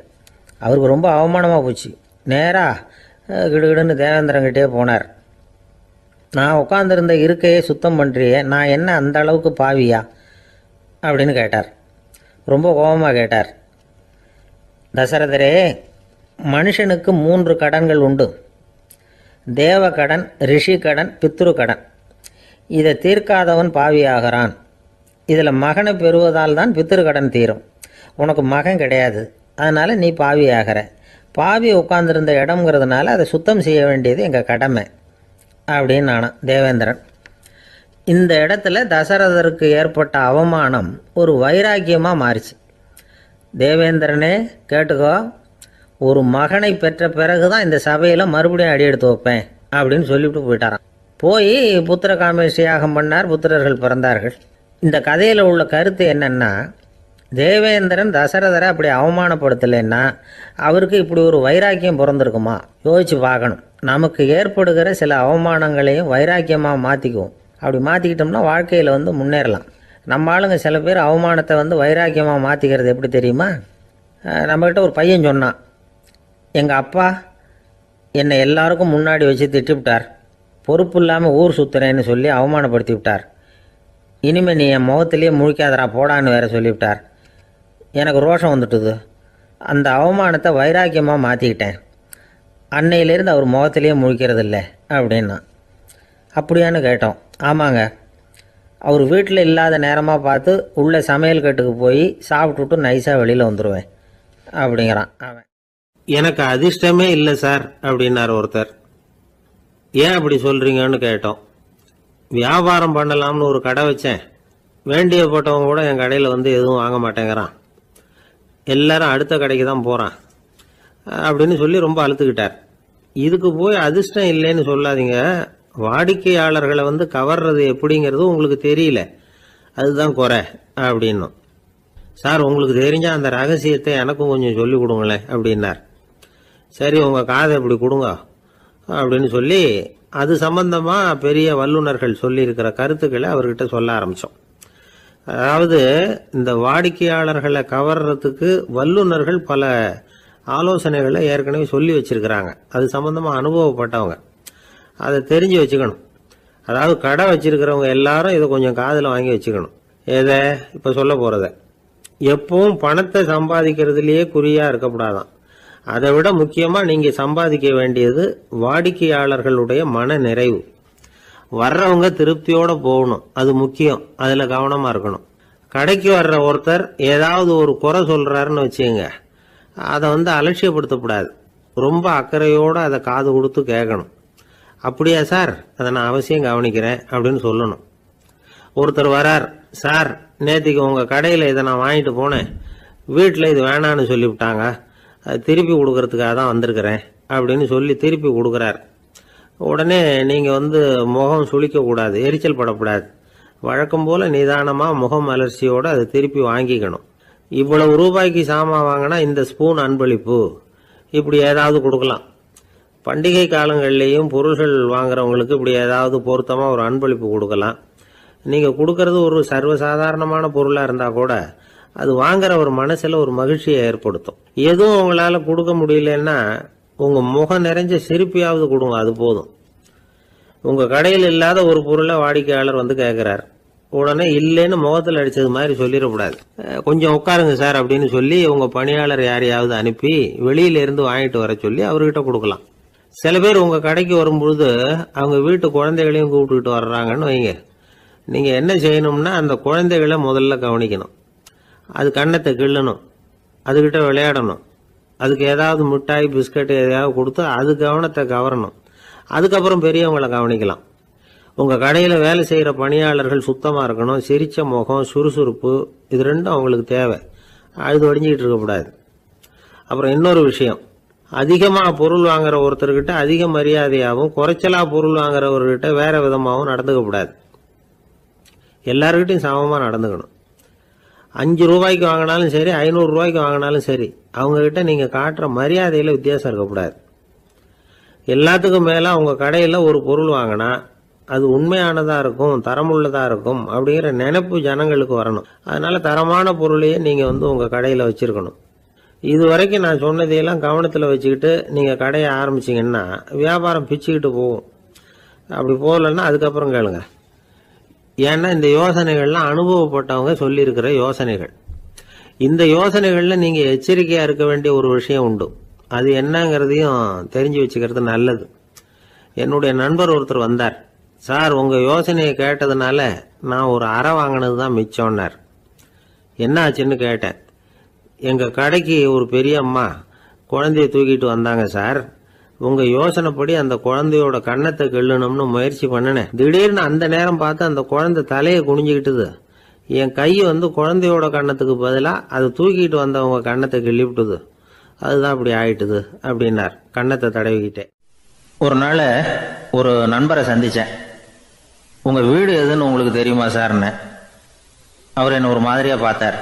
அவருக்கு ரொம்ப அவமானமாக போச்சு. நேராக கிடுகிடுன்னு தேவேந்திரங்கிட்டே போனார். நான் உட்காந்துருந்த இருக்கையே சுத்தம் பண்ணுறியே, நான் என்ன அந்த அளவுக்கு பாவியா அப்படின்னு கேட்டார். ரொம்ப கோபமாக கேட்டார். தசரதரே, மனுஷனுக்கு 3 கடன்கள் உண்டு. தேவ கடன், ரிஷி கடன், பித்ரு கடன். இதை தீர்க்காதவன் பாவியாகிறான். இதில் மகனை பெறுவதால் தான் பித்ரு கடன் தீரும். உனக்கு மகன் கிடையாது, அதனால் நீ பாவியாகிற. பாவி உட்கார்ந்துருந்த இடம்ங்கிறதுனால அதை சுத்தம் செய்ய வேண்டியது எங்கள் கடமை அப்படின்னு நானும் தேவேந்திரன். இந்த இடத்துல தசரதருக்கு ஏற்பட்ட அவமானம் ஒரு வைராக்கியமாக மாறிச்சு. தேவேந்திரனே கேட்டுக்கோ, ஒரு மகனை பெற்ற பிறகு தான் இந்த சபையில் மறுபடியும் அடி எடுத்து வைப்பேன் அப்படின்னு சொல்லிவிட்டு போயிட்டாராம். போய் புத்திர காமேஷ் யாகம் பண்ணார். புத்திரர்கள் பிறந்தார்கள். இந்த கதையில் உள்ள கருத்து என்னென்னா, தேவேந்திரன் தசரதரை அப்படி அவமானப்படுத்தலைன்னா அவருக்கு இப்படி ஒரு வைராக்கியம் பிறந்திருக்குமா யோசிச்சு பார்க்கணும். நமக்கு ஏற்படுகிற சில அவமானங்களையும் வைராக்கியமாக மாற்றிக்குவோம். அப்படி மாற்றிக்கிட்டோம்னா வாழ்க்கையில் முன்னேறலாம். நம்ம ஆளுங்க சில பேர் அவமானத்தை வைராக்கியமாக மாற்றிக்கிறது எப்படி தெரியுமா? நம்மக்கிட்ட ஒரு பையன் சொன்னான், எங்கள் அப்பா என்னை எல்லாருக்கும் முன்னாடி வச்சு திட்டிவிட்டார், பொறுப்பு இல்லாமல் ஊர் சுற்றுறேன்னு சொல்லி அவமானப்படுத்தி விட்டார். இனிமேல் நீ என் முகத்திலேயே முழிக்காதரா போடான்னு வேற சொல்லிவிட்டார். எனக்கு ரோஷம் வந்துட்டுது. அந்த அவமானத்தை வைராக்கியமாக மாற்றிக்கிட்டேன். அன்னையிலேருந்து அவர் முகத்திலேயே முழிக்கிறது இல்லை அப்படின்னா. அப்படியான்னு கேட்டோம். ஆமாங்க, அவர் வீட்டில் இல்லாத நேரமாக பார்த்து உள்ளே சமையல் கட்டுக்கு போய் சாப்பிட்டுட்டு நைஸாக வெளியில் வந்துடுவேன் அப்படிங்கிறான் அவன். எனக்கு அதிர்ஷ்டமே இல்லை சார் அப்படின்னார் ஒருத்தர். ஏன் அப்படி சொல்கிறீங்கன்னு கேட்டோம். வியாபாரம் பண்ணலாம்னு ஒரு கடை வச்சேன். வேண்டியப்பட்டவங்க கூட என் கடையில் எதுவும் வாங்க மாட்டேங்கிறான். எல்லாரும் அடுத்த கடைக்கு தான் போகிறான் அப்படின்னு சொல்லி ரொம்ப அழுத்துக்கிட்டார். இதுக்கு போய் அதிர்ஷ்டம் இல்லைன்னு சொல்லாதீங்க. வாடிக்கையாளர்களை கவர்றது எப்படிங்கிறது உங்களுக்கு தெரியல, அதுதான் குறை அப்படின்னும். சார், உங்களுக்கு தெரிஞ்ச அந்த ரகசியத்தை எனக்கும் கொஞ்சம் சொல்லி கொடுங்களேன் அப்படின்னார். சரி, உங்கள் காதை இப்படி கொடுங்க அப்படின்னு சொல்லி அது சம்பந்தமாக பெரிய வல்லுநர்கள் சொல்லியிருக்கிற கருத்துக்களை அவர்கிட்ட சொல்ல ஆரம்பித்தோம். அதாவது இந்த வாடிக்கையாளர்களை கவர்றதுக்கு வல்லுநர்கள் பல ஆலோசனைகளை ஏற்கனவே சொல்லி வச்சிருக்கிறாங்க. அது சம்பந்தமாக அனுபவப்பட்டவங்க, அதை தெரிஞ்சு வச்சுக்கணும். அதாவது கடை வச்சிருக்கிறவங்க எல்லாரும் இதை கொஞ்சம் காதில் வாங்கி வச்சுக்கணும். எதை இப்போ சொல்ல போகிறத. எப்பவும் பணத்தை சம்பாதிக்கிறதுலேயே குறியாக இருக்கக்கூடாதான். அதை விட முக்கியமாக நீங்கள் சம்பாதிக்க வேண்டியது வாடிக்கையாளர்களுடைய மன நிறைவு. வர்றவங்க திருப்தியோடு போகணும், அது முக்கியம். அதில் கவனமாக இருக்கணும். கடைக்கு வர்ற ஒருத்தர் ஏதாவது ஒரு குறை சொல்கிறாருன்னு வச்சுங்க, அதை அலட்சியப்படுத்தக்கூடாது. ரொம்ப அக்கறையோடு அதை காது கொடுத்து கேட்கணும். அப்படியா சார், அதை நான் அவசியம் கவனிக்கிறேன் அப்படின்னு சொல்லணும். ஒருத்தர் வரார், சார் நேற்றுக்கு உங்கள் கடையில் இதை நான் வாங்கிட்டு போனேன், வீட்டில் இது வேணான்னு சொல்லிவிட்டாங்க, அது திருப்பி கொடுக்கறதுக்காக தான் வந்திருக்கிறேன் அப்படின்னு சொல்லி திருப்பி கொடுக்குறார். உடனே நீங்கள் முகம் சுளிக்கக்கூடாது, எரிச்சல் படக்கூடாது. வழக்கம் போல் நிதானமாக முகம் அலர்ச்சியோடு அதை திருப்பி வாங்கிக்கணும். இவ்வளவு ரூபாய்க்கு சாமான் வாங்கினா இந்த ஸ்பூன் அன்பளிப்பு, இப்படி ஏதாவது கொடுக்கலாம். பண்டிகை காலங்கள்லேயும் பொருள்கள் வாங்குறவங்களுக்கு இப்படி ஏதாவது பொருத்தமாக ஒரு அன்பளிப்பு கொடுக்கலாம். நீங்கள் கொடுக்கறது ஒரு சர்வசாதாரணமான பொருளாக இருந்தால் கூட அது வாங்குற ஒரு மனசில் ஒரு மகிழ்ச்சியை ஏற்படுத்தும். எதுவும் உங்களால் கொடுக்க முடியலன்னா உங்கள் முகம் நிறைஞ்ச சிரிப்பையாவது கொடுங்க, அது போதும். உங்கள் கடையில் இல்லாத ஒரு பொருளை வாடிக்கையாளர் கேட்குறார், உடனே இல்லைன்னு முகத்தில் அடிச்சது மாதிரி சொல்லிடக்கூடாது. கொஞ்சம் உட்காருங்க சார் அப்படின்னு சொல்லி உங்க பணியாளர் யாரையாவது அனுப்பி வெளியில இருந்து வாங்கிட்டு வர சொல்லி அவர்கிட்ட கொடுக்கலாம். சில பேர் உங்க கடைக்கு வரும்பொழுது அவங்க வீட்டு குழந்தைகளையும் கூப்பிட்டுக்கிட்டு வர்றாங்கன்னு வைங்க. நீங்க என்ன செய்யணும்னா அந்த குழந்தைகளை முதல்ல கவனிக்கணும். அது கன்னத்தை கிள்ளணும், அதுகிட்ட விளையாடணும், அதுக்கு ஏதாவது மிட்டாய் பிஸ்கட் எதையாவது கொடுத்து அது கவனத்தை கவரணும். அதுக்கப்புறம் பெரியவங்களை கவனிக்கலாம். உங்க கடையில வேலை செய்யற பணியாளர்கள் சுத்தமா இருக்கணும். சிரிச்ச முகம், சுறுசுறுப்பு, இது ரெண்டும் அவங்களுக்கு தேவை. அழுது ஒடிஞ்சிக்கிட்டு இருக்கக்கூடாது. அப்புறம் இன்னொரு விஷயம், அதிகமா பொருள் வாங்குற ஒருத்தர்கிட்ட அதிக மரியாதையாகவும் குறைச்சலா பொருள் வாங்குறவர்கிட்ட வேற விதமாகவும் நடந்துக்க கூடாது. எல்லாருக்கிட்டையும் சமமா நடந்துக்கணும். 5 ரூபாய்க்கு வாங்கினாலும் சரி, 500 ரூபாய்க்கு வாங்கினாலும் சரி, அவங்க கிட்ட நீங்க காட்டுற மரியாதையில வித்தியாசம் இருக்கக்கூடாது. எல்லாத்துக்கும் மேல உங்க கடையில ஒரு பொருள் வாங்கினா அது உண்மையானதா இருக்கும், தரமுள்ளதா இருக்கும் அப்படிங்கிற நினைப்பு ஜனங்களுக்கு வரணும். அதனால தரமான பொருளையே நீங்க உங்க கடையில வச்சிருக்கணும். இது வரைக்கும் நான் சொன்னதையெல்லாம் கவனத்தில் வச்சுக்கிட்டு நீங்க கடையை ஆரம்பிச்சீங்கன்னா வியாபாரம் பிச்சுக்கிட்டு போகும். அப்படி போகலன்னா அதுக்கப்புறம் கேளுங்க. ஏன்னா இந்த யோசனைகள்லாம் அனுபவப்பட்டவங்க சொல்லியிருக்கிற யோசனைகள். இந்த யோசனைகள்ல நீங்க எச்சரிக்கையா இருக்க வேண்டிய ஒரு விஷயம் உண்டு. அது என்னங்கிறதையும் தெரிஞ்சு வச்சுக்கிறது நல்லது. என்னுடைய நண்பர் ஒருத்தர் வந்தார். சார், உங்க யோசனையை கேட்டதுனால நான் ஒரு அறை வாங்கினது தான் மிச்சம்னார். என்ன ஆச்சுன்னு கேட்டேன். எங்க கடைக்கு ஒரு பெரிய அம்மா குழந்தைய தூக்கிட்டு வந்தாங்க சார். உங்க யோசனைப்படி அந்த குழந்தையோட கன்னத்தை கிள்ளணும்னு முயற்சி பண்ணினேன். திடீர்னு அந்த நேரம் பார்த்து அந்த குழந்தை தலையை குனிஞ்சுக்கிட்டுது. என் கை குழந்தையோட கன்னத்துக்கு பதிலாக அது தூக்கிட்டு வந்தவங்க கன்னத்தை கிள்ளி விட்டுது. அதுதான் அப்படி ஆயிட்டுது அப்படின்னார் கன்னத்தை தடவிக்கிட்டே. ஒரு நாள் ஒரு நண்பரை சந்திச்சேன். உங்க வீடு எதுன்னு உங்களுக்கு தெரியுமா சார்ன்னு. அவர் என்ன ஒரு மாதிரியா பார்த்தார்.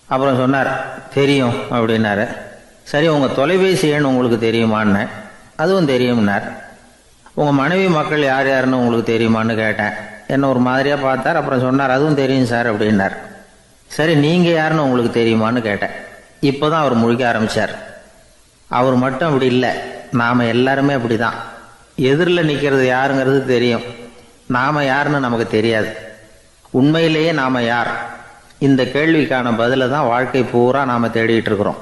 அப்புறம் சொன்னார், தெரியும் அப்படின்னாரு. சரி, உங்க தொலைபேசி எண் உங்களுக்கு தெரியுமான்னு. அதுவும் தெரியும்னார். உங்க மனைவி மக்கள் யார் யாருன்னு உங்களுக்கு தெரியுமான்னு கேட்டேன். என்ன ஒரு மாதிரியா பார்த்தார். அப்புறம் சொன்னார், அதுவும் தெரியும் சார் அப்படின்னார். சரி, நீங்க யாருன்னு உங்களுக்கு தெரியுமான்னு கேட்டேன். இப்போதான் அவர் முழிக்க ஆரம்பிச்சார். அவர் மட்டும் அப்படி இல்லை, நாம எல்லாருமே அப்படிதான். எதிரில் நிற்கிறது யாருங்கிறது தெரியும், நாம யாருன்னு நமக்கு தெரியாது. உண்மையிலேயே நாம யார்? இந்த கேள்விக்கான பதிலை தான் வாழ்க்கை பூரா நாம தேடிட்டு இருக்கிறோம்.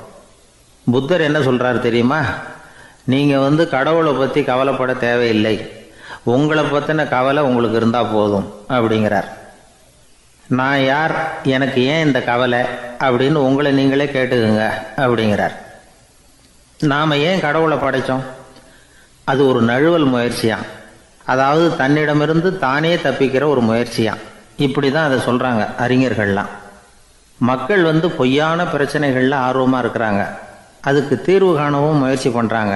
புத்தர் என்ன சொல்றாரு தெரியுமா? நீங்க கடவுளை பத்தி கவலைப்பட தேவையில்லை, உங்களை பத்தின கவலை உங்களுக்கு இருந்தா போதும் அப்படிங்கிறார். நான் யார், எனக்கு ஏன் இந்த கவலை அப்படின்னு உங்களை நீங்களே கேட்டுக்குங்க அப்படிங்கிறார். நாம ஏன் கடவுளை படைச்சோம்? அது ஒரு நழுவல் முயற்சியாம். அதாவது தன்னிடமிருந்து தானே தப்பிக்கிற ஒரு முயற்சியாம். இப்படிதான் அதை சொல்றாங்க அறிஞர்கள்லாம். மக்கள் பொய்யான பிரச்சனைகள்ல ஆர்வமா இருக்கிறாங்க. அதுக்கு தீர்வு காணவும் முயற்சி பண்றாங்க.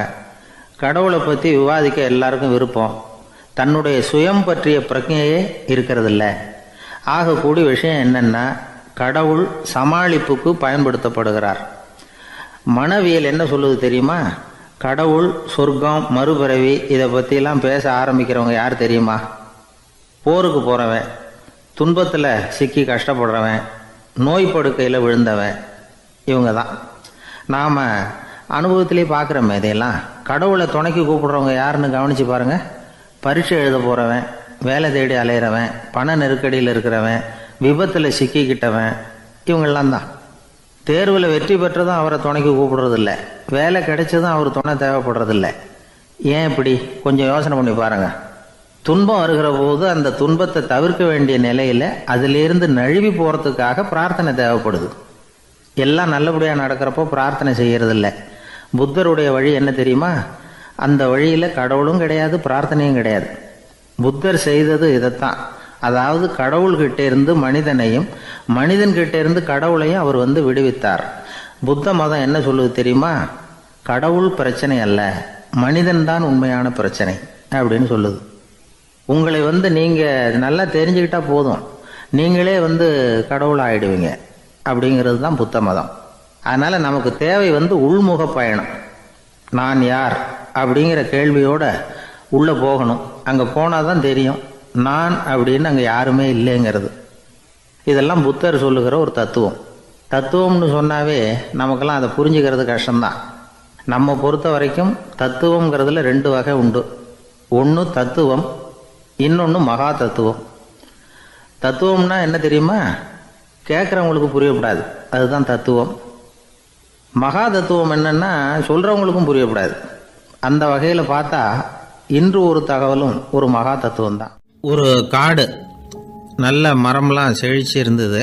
கடவுளை பத்தி விவாதிக்க எல்லாருக்கும் விருப்பம். தன்னுடைய சுயம் பற்றிய பிரஜையே இருக்கிறதில்ல. ஆகக்கூடிய விஷயம் என்னன்னா, கடவுள் சமாளிப்புக்கு பயன்படுத்தப்படுகிறார். மனவியல் என்ன சொல்லுது தெரியுமா? கடவுள், சொர்க்கம், மறுபிறவி இதை பற்றிலாம் பேச ஆரம்பிக்கிறவங்க யார் தெரியுமா? போருக்கு போகிறவன், துன்பத்தில் சிக்கி கஷ்டப்படுறவன், நோய் படுக்கையில் விழுந்தவன், இவங்க தான். நாம் அனுபவத்திலே பார்க்குறோமே இதையெல்லாம். கடவுளை துணைக்கு கூப்பிடுறவங்க யாருன்னு கவனித்து பாருங்க. பரீட்சை எழுத போகிறவன், வேலை தேடி அலையிறவன், பண நெருக்கடியில் இருக்கிறவன், விபத்தில் சிக்கிக்கிட்டவன், இவங்கெல்லாம் தான். தேர்வில் வெற்றி பெற்றதும் அவரை துணைக்கு கூப்பிடுறதில்ல, வேலை கிடைச்சதும் அவர் துணை தேவைப்படுறதில்ல. ஏன் இப்படி? கொஞ்சம் யோசனை பண்ணி பாருங்க. துன்பம் வருகிற போது அந்த துன்பத்தை தவிர்க்க வேண்டிய நிலையில அதிலிருந்து நழுவி போறதுக்காக பிரார்த்தனை தேவைப்படுது. எல்லாம் நல்லபடியா நடக்கிறப்போ பிரார்த்தனை செய்யறதில்ல. புத்தருடைய வழி என்ன தெரியுமா? அந்த வழியில கடவுளும் கிடையாது, பிரார்த்தனையும் கிடையாது. புத்தர் செய்தது இதைத்தான். அதாவது கடவுள்கிட்ட இருந்து மனிதனையும், மனிதன் கிட்ட இருந்து கடவுளையும் அவர் விடுவித்தார். புத்த மதம் என்ன சொல்லுது தெரியுமா? கடவுள் பிரச்சனை அல்ல, மனிதன் தான் உண்மையான பிரச்சனை அப்படின்னு சொல்லுது. உங்களை நீங்க நல்லா தெரிஞ்சுக்கிட்டா போதும், நீங்களே கடவுள் ஆயிடுவீங்க அப்படிங்கிறது தான் புத்த மதம். அதனால நமக்கு தேவை உள்முக பயணம். நான் யார் அப்படிங்கிற கேள்வியோட உள்ள போகணும். அங்க போனாதான் தெரியும் நான் அப்படின்னு அங்க யாருமே இல்லைங்கிறது. இதெல்லாம் புத்தர் சொல்லுகிற ஒரு தத்துவம். தத்துவம்னு சொன்னாவே நமக்கெல்லாம் அதை புரிஞ்சுக்கிறது கஷ்டம்தான். நம்ம பொறுத்த வரைக்கும் தத்துவம்ங்கிறதுல 2 வகை உண்டு. ஒன்று தத்துவம், இன்னொன்று மகா தத்துவம். தத்துவம்னா என்ன தெரியுமா? கேட்குறவங்களுக்கு புரியப்படாது, அதுதான் தத்துவம். மகா தத்துவம் என்னன்னா சொல்றவங்களுக்கும் புரியப்படாது. அந்த வகையில் பார்த்தா இன்று ஒரு தகவலும் ஒரு மகா தத்துவம் தான். ஒரு காடு, நல்ல மரம்லாம் செழிச்சு இருந்தது.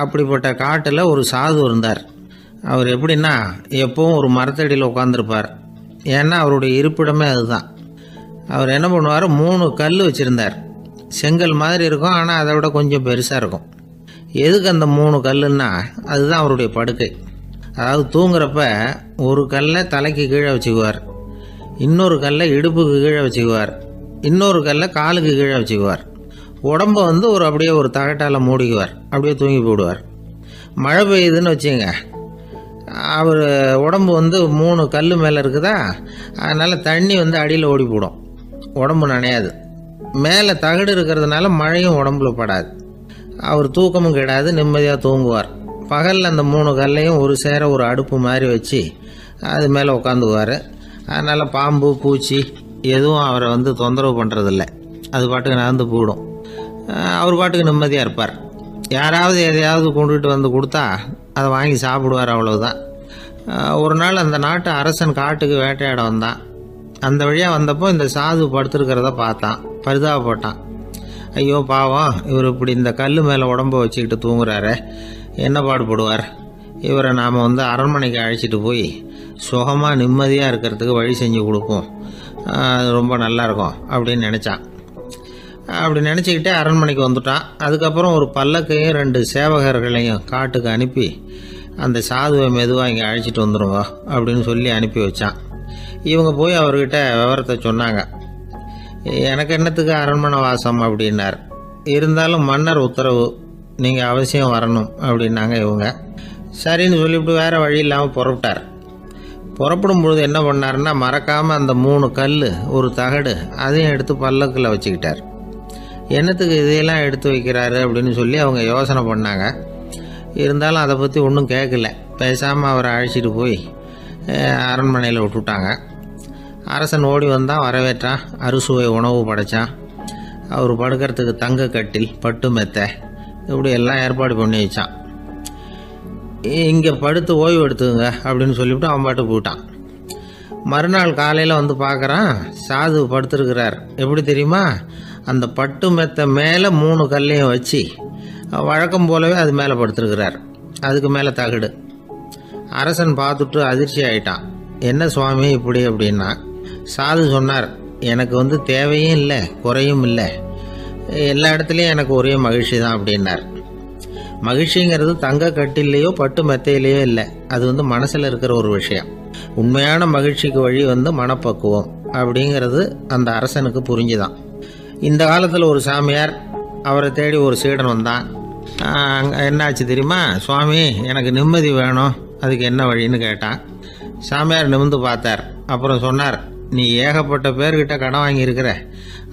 அப்படிப்பட்ட காட்டில் ஒரு சாது இருந்தார். அவர் எப்படின்னா எப்பவும் ஒரு மரத்தடியில் உட்காந்துருப்பார். ஏன்னா அவருடைய இருப்பிடமே அதுதான். அவர் என்ன பண்ணுவார், 3 கல் வச்சுருந்தார். செங்கல் மாதிரி இருக்கும், ஆனால் அதை விட கொஞ்சம் பெருசாக இருக்கும். எதுக்கு அந்த 3 கல்லுன்னா அதுதான் அவருடைய படுக்கை. அதாவது தூங்குறப்ப ஒரு கல்லை தலைக்கு கீழே வச்சுக்குவார், இன்னொரு கல்லை இடுப்புக்கு கீழே வச்சுக்குவார், இன்னொரு கல்லை காலுக்கு கீழே வச்சுக்குவார். உடம்பை அப்படியே ஒரு தகட்டால் மூடிக்குவார், அப்படியே தூங்கி போடுவார். மழை பெய்யுதுன்னு வச்சுங்க, அவர் உடம்பு 3 கல் மேலே இருக்குதா, அதனால் தண்ணி அடியில் ஓடி போடும், உடம்பு நனையாது. மேலே தகடு இருக்கிறதுனால மழையும் உடம்புல படாது. அவர் தூக்கமும் கெடாது, நிம்மதியாக தூங்குவார். பகலில் அந்த 3 கல்லையும் ஒரு சேர ஒரு அடுப்பு மாதிரி வச்சு அது மேலே உட்காந்துக்குவார். அதனால் பாம்பு பூச்சி எதுவும் அவரை தொந்தரவு பண்ணுறதில்ல, அது பாட்டுக்கு நடந்து போயிடும். அவர் பாட்டுக்கு நிம்மதியாக இருப்பார். யாராவது எதையாவது கொண்டுகிட்டு கொடுத்தா அதை வாங்கி சாப்பிடுவார், அவ்வளவுதான். ஒரு நாள் அந்த நாட்டு அரசன் காட்டுக்கு வேட்டையாட வந்தான். அந்த வழியாக வந்தப்போ இந்த சாது படுத்துருக்கிறத பார்த்தான், பரிதாபப்பட்டான். ஐயோ பாவம், இவர் இப்படி இந்த கல் மேலே உடம்ப வச்சுக்கிட்டு தூங்குறாரு, என்ன பாடுபடுவார். இவரை நாம் அரண்மனைக்கு அழைச்சிட்டு போய் சுகமாக நிம்மதியாக இருக்கிறதுக்கு வழி செஞ்சு கொடுப்போம், அது ரொம்ப நல்லாயிருக்கும் அப்படின்னு நினச்சான். அப்படி நினச்சிக்கிட்டே அரண்மனைக்கு வந்துட்டான். அதுக்கப்புறம் ஒரு பல்லக்கையும் 2 சேவகர்களையும் காட்டுக்கு அனுப்பி அந்த சாதுவை மெதுவாக இங்கே அழைச்சிட்டு வந்துடுங்க அப்படின்னு சொல்லி அனுப்பி வச்சான். இவங்க போய் அவர்கிட்ட விவரத்தை சொன்னாங்க. எனக்கு என்னத்துக்கு அரண்மனை வாசம் அப்படின்னார். இருந்தாலும் மன்னர் உத்தரவு, நீங்கள் அவசியம் வரணும் அப்படின்னாங்க இவங்க. சரின்னு சொல்லிவிட்டு வேறு வழி இல்லாமல் புறப்பட்டார். புறப்படும் பொழுது என்ன பண்ணாருன்னா, மறக்காமல் அந்த 3 கல் ஒரு தகடு அதையும் எடுத்து பல்லக்கில் வச்சுக்கிட்டார். என்னத்துக்கு இதையெல்லாம் எடுத்து வைக்கிறாரு அப்படின்னு சொல்லி அவங்க யோசனை பண்ணாங்க. இருந்தாலும் அதை பற்றி ஒன்றும் கேட்கல. பேசாமல் அவரை அழைச்சிட்டு போய் அரண்மனையில் விட்டுட்டாங்க. அரசன் ஓடி வந்தான், வரவேற்றான், அறுசுவை உணவு படைத்தான். அவர் படுக்கிறதுக்கு தங்க கட்டில், பட்டு மெத்தை, இப்படி எல்லாம் ஏற்பாடு பண்ணி வச்சான். இங்கே படுத்து ஓய்வு எடுத்துங்க அப்படின்னு சொல்லிவிட்டு அவன் பாட்டு போயிட்டான். மறுநாள் காலையில் பார்க்குறான், சாது படுத்துருக்கிறார். எப்படி தெரியுமா? அந்த பட்டு மெத்தை மேலே 3 கல்லையும் வச்சு வழக்கம் போலவே அது மேலே படுத்துருக்கிறார். அதுக்கு மேலே தகடு. அரசன் பார்த்துட்டு அதிர்ச்சி ஆயிட்டான். என்ன சுவாமி இப்படி அப்படின்னா, சாது சொன்னார், எனக்கு தேவையும் இல்லை குறையும் இல்லை, எல்லா இடத்துலையும் எனக்கு ஒரே மகிழ்ச்சி தான் அப்படின்னார். மகிழ்ச்சிங்கிறது தங்க கட்டிலேயோ பட்டு மெத்தையிலேயோ இல்லை, அது மனசில் இருக்கிற ஒரு விஷயம். உண்மையான மகிழ்ச்சிக்கு வழி மனப்பக்குவம் அப்படிங்கிறது அந்த அரசனுக்கு புரிஞ்சுதான். இந்த காலத்தில் ஒரு சாமியார், அவரை தேடி ஒரு சீடன் வந்தான். என்னாச்சு தெரியுமா? சுவாமி, எனக்கு நிம்மதி வேணும், அதுக்கு என்ன வழின்னு கேட்டான். சாமியார் நிமிர்ந்து பார்த்தார். அப்புறம் சொன்னார், நீ ஏகப்பட்ட பேர்கிட்ட கடன் வாங்கியிருக்கிற,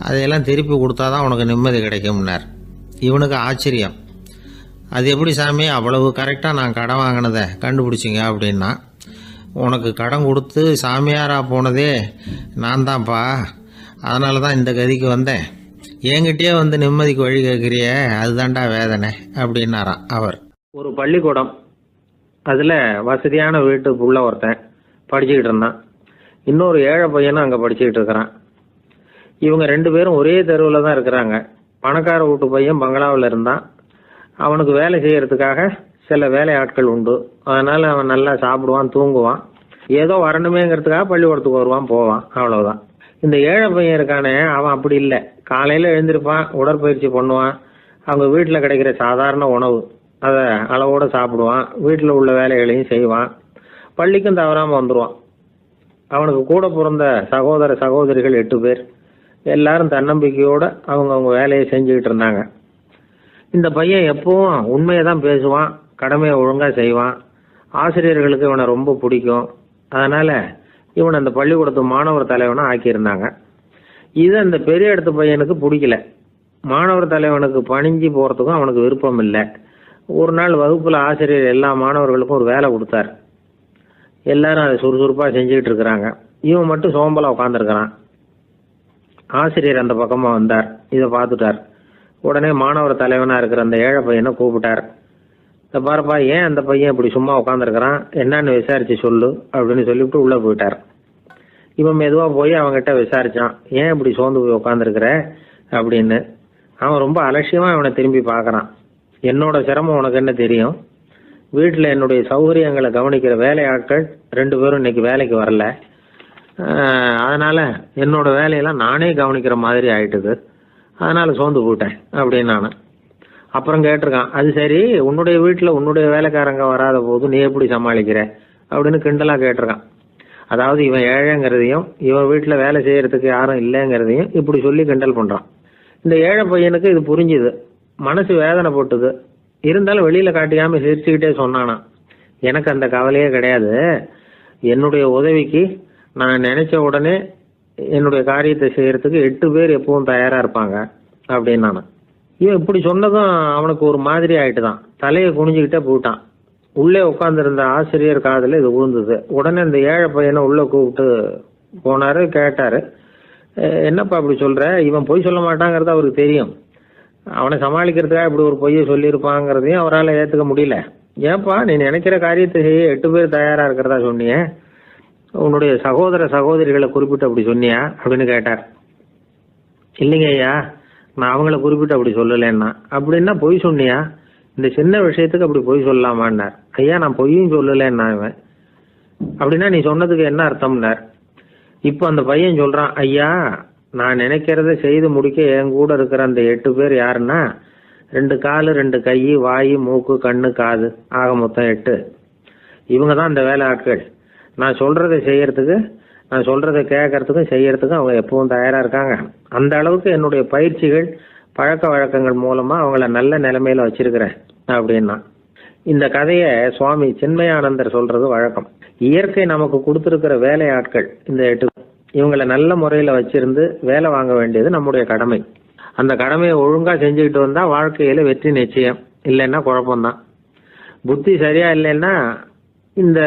அதையெல்லாம் திருப்பி கொடுத்தாதான் உனக்கு நிம்மதி கிடைக்கும்னார். இவனுக்கு ஆச்சரியம். அது எப்படி சாமி, அவ்வளவு கரெக்டாக நான் கடன் வாங்கினதை கண்டுபிடிச்சிங்க அப்படின்னா, உனக்கு கடன் கொடுத்து சாமியாராக போனதே நான் தான்ப்பா, அதனால தான் இந்த கதிக்கு வந்தேன். என்கிட்டயே நிம்மதிக்கு வழி கேட்குறியே, அதுதான்டா வேதனை அப்படின்னாராம் அவர். ஒரு பள்ளிக்கூடம், அதில் வசதியான வீட்டுக்குள்ள ஒருத்தன் படிச்சுக்கிட்டு இருந்தான். இன்னொரு ஏழை பையனும் அங்கே படிச்சுக்கிட்டு இருக்கிறான். இவங்க 2 பேரும் ஒரே தெருவில் தான் இருக்கிறாங்க. பணக்கார வீட்டு பையன் பங்களாவில் இருந்தான். அவனுக்கு வேலை செய்யறதுக்காக சில வேலை ஆட்கள் உண்டு. அதனால் அவன் நல்லா சாப்பிடுவான், தூங்குவான், ஏதோ வரணுமேங்கிறதுக்காக பள்ளிக்கூடத்துக்கு வருவான், போவான், அவ்வளவுதான். இந்த ஏழை பையன் இருக்கானே, அவன் அப்படி இல்லை. காலையில் எழுந்திருப்பான், உடற்பயிற்சி பண்ணுவான், அவங்க வீட்டில் கிடைக்கிற சாதாரண உணவு அதை அளவோடு சாப்பிடுவான், வீட்டில் உள்ள வேலைகளையும் செய்வான், பள்ளிக்கும் தவறாமல் வந்துடுவான். அவனுக்கு கூட பிறந்த சகோதர சகோதரிகள் 8 பேர். எல்லாரும் தன்னம்பிக்கையோடு அவங்க வேலையை செஞ்சுக்கிட்டு இருந்தாங்க. இந்த பையன் எப்பவும் உண்மையை தான் பேசுவான், கடமையை ஒழுங்காக செய்வான். ஆசிரியர்களுக்கு இவனை ரொம்ப பிடிக்கும். அதனால் இவனை அந்த பள்ளிக்கூடத்து மாணவர் தலைவனாக ஆக்கியிருந்தாங்க. இது அந்த பெரிய இடத்து பையனுக்கு பிடிக்கல. மாணவர் தலைவனுக்கு பணிஞ்சு போகிறதுக்கும் அவனுக்கு விருப்பம் இல்லை. ஒரு நாள் வகுப்பில் ஆசிரியர் எல்லா மாணவர்களுக்கும் ஒரு வேலை கொடுத்தார். எல்லாரும் அதை சுறுசுறுப்பாக செஞ்சுக்கிட்டு இருக்கிறாங்க. இவன் மட்டும் சோம்பலாக உட்காந்துருக்கிறான். ஆசிரியர் அந்த பக்கமாக வந்தார், இதை பார்த்துட்டார். உடனே மாணவர் தலைவனாக இருக்கிற அந்த ஏழை பையனை கூப்பிட்டார். இந்த பாருப்பா, ஏன் அந்த பையன் இப்படி சும்மா உட்காந்துருக்கிறான், என்னன்னு விசாரிச்சு சொல்லு அப்படின்னு சொல்லிவிட்டு உள்ளே போயிட்டார். இவன் மெதுவாக போய் அவங்ககிட்ட விசாரிச்சான், ஏன் இப்படி சோர்ந்து போய் உட்காந்துருக்கிற அப்படின்னு. அவன் ரொம்ப அலட்சியமாக இவனை திரும்பி பார்க்குறான். என்னோட சிரமம் உனக்கு என்ன தெரியும்? வீட்டில் என்னுடைய சௌகரியங்களை கவனிக்கிற வேலையாட்கள் 2 பேரும் இன்னைக்கு வேலைக்கு வரல, அதனால் என்னோட வேலையெல்லாம் நானே கவனிக்கிற மாதிரி ஆயிட்டுது, அதனால் சோர்ந்து போயிட்டேன் அப்படின்னு நான். அப்புறம் கேட்டிருக்கான், அது சரி, உன்னுடைய வீட்டில் உன்னுடைய வேலைக்காரங்க வராத போது நீ எப்படி சமாளிக்கிற அப்படின்னு கிண்டலாக கேட்டிருக்கான். அதாவது இவன் ஏழைங்கிறதையும் இவன் வீட்டில் வேலை செய்யறதுக்கு யாரும் இல்லைங்கிறதையும் இப்படி சொல்லி கிண்டல் பண்ணுறான். இந்த ஏழை பையனுக்கு இது புரிஞ்சுது, மனசு வேதனை போட்டுது. இருந்தாலும் வெளியில் காட்டிக்காமல் சிரிச்சுக்கிட்டே சொன்னானா, எனக்கு அந்த கவலையே கிடையாது, என்னுடைய உதவிக்கு நான் நினைச்ச உடனே என்னுடைய காரியத்தை செய்யறதுக்கு 8 பேர் எப்பவும் தயாராக இருப்பாங்க அப்படின்னு நான். இவன் இப்படி சொன்னதும் அவனுக்கு ஒரு மாதிரி ஆயிட்டு தான், தலையை குனிஞ்சுக்கிட்டே போயிட்டான். உள்ளே உட்காந்துருந்த ஆசிரியர் காதில் இது விழுந்தது. உடனே இந்த ஏழை பையனை உள்ளே கூப்பிட்டு போனாரு, கேட்டாரு, என்னப்பா அப்படி சொல்ற? இவன் பொய் சொல்ல மாட்டாங்கிறது அவருக்கு தெரியும், அவனை சமாளிக்கிறதுக்காக இப்படி ஒரு பொய்யை சொல்லியிருப்பாங்கிறதையும் அவரால் ஏற்றுக்க முடியல. ஏன்பா, நீ நினைக்கிற காரியத்தை செய்ய 8 பேர் தயாராக இருக்கிறதா சொன்னியே, உன்னுடைய சகோதர சகோதரிகளை குறிப்பிட்டு அப்படி சொன்னியா அப்படின்னு கேட்டார். இல்லைங்க ஐயா, நான் அவங்கள குறிப்பிட்டு அப்படி சொல்லலைன்னா. அப்படின்னா பொய் சொன்னியா? இந்த சின்ன விஷயத்துக்கு அப்படி பொய் சொல்லலாமான்னார். ஐயா, நான் பொய்யும் சொல்லலைன்னா. இவன், அப்படின்னா நீ சொன்னதுக்கு என்ன அர்த்தம்னார். இப்போ அந்த பையன் சொல்றான், ஐயா, நான் நினைக்கிறத செய்து முடிக்க என் கூட இருக்கிற அந்த 8 பேர் யாருன்னா 2 காலு 2 கை, வாய், மூக்கு, கண்ணு, காது, ஆக மொத்தம் 8. இவங்க தான் இந்த வேலை ஆட்கள். நான் சொல்றதை செய்யறதுக்கு, நான் சொல்றதை கேட்கறதுக்கும் செய்யறதுக்கும் அவங்க எப்பவும் தயாரா இருக்காங்க. அந்த அளவுக்கு என்னுடைய பயிற்சிகள், பழக்க வழக்கங்கள் மூலமா அவங்கள நல்ல நிலைமையில வச்சிருக்கிறேன் அப்படின்னா. இந்த கதையை சுவாமி சின்மயானந்தர் சொல்றது வழக்கம். இயற்கை நமக்கு கொடுத்திருக்கிற வேலையாட்கள் இந்த 8, இவங்களை நல்ல முறையில வச்சிருந்து வேலை வாங்க வேண்டியது நம்முடைய கடமை. அந்த கடமையை ஒழுங்கா செஞ்சுக்கிட்டு வந்தா வாழ்க்கையில வெற்றி நிச்சயம், இல்லைன்னா குழப்பம்தான். புத்தி சரியா இல்லைன்னா இந்த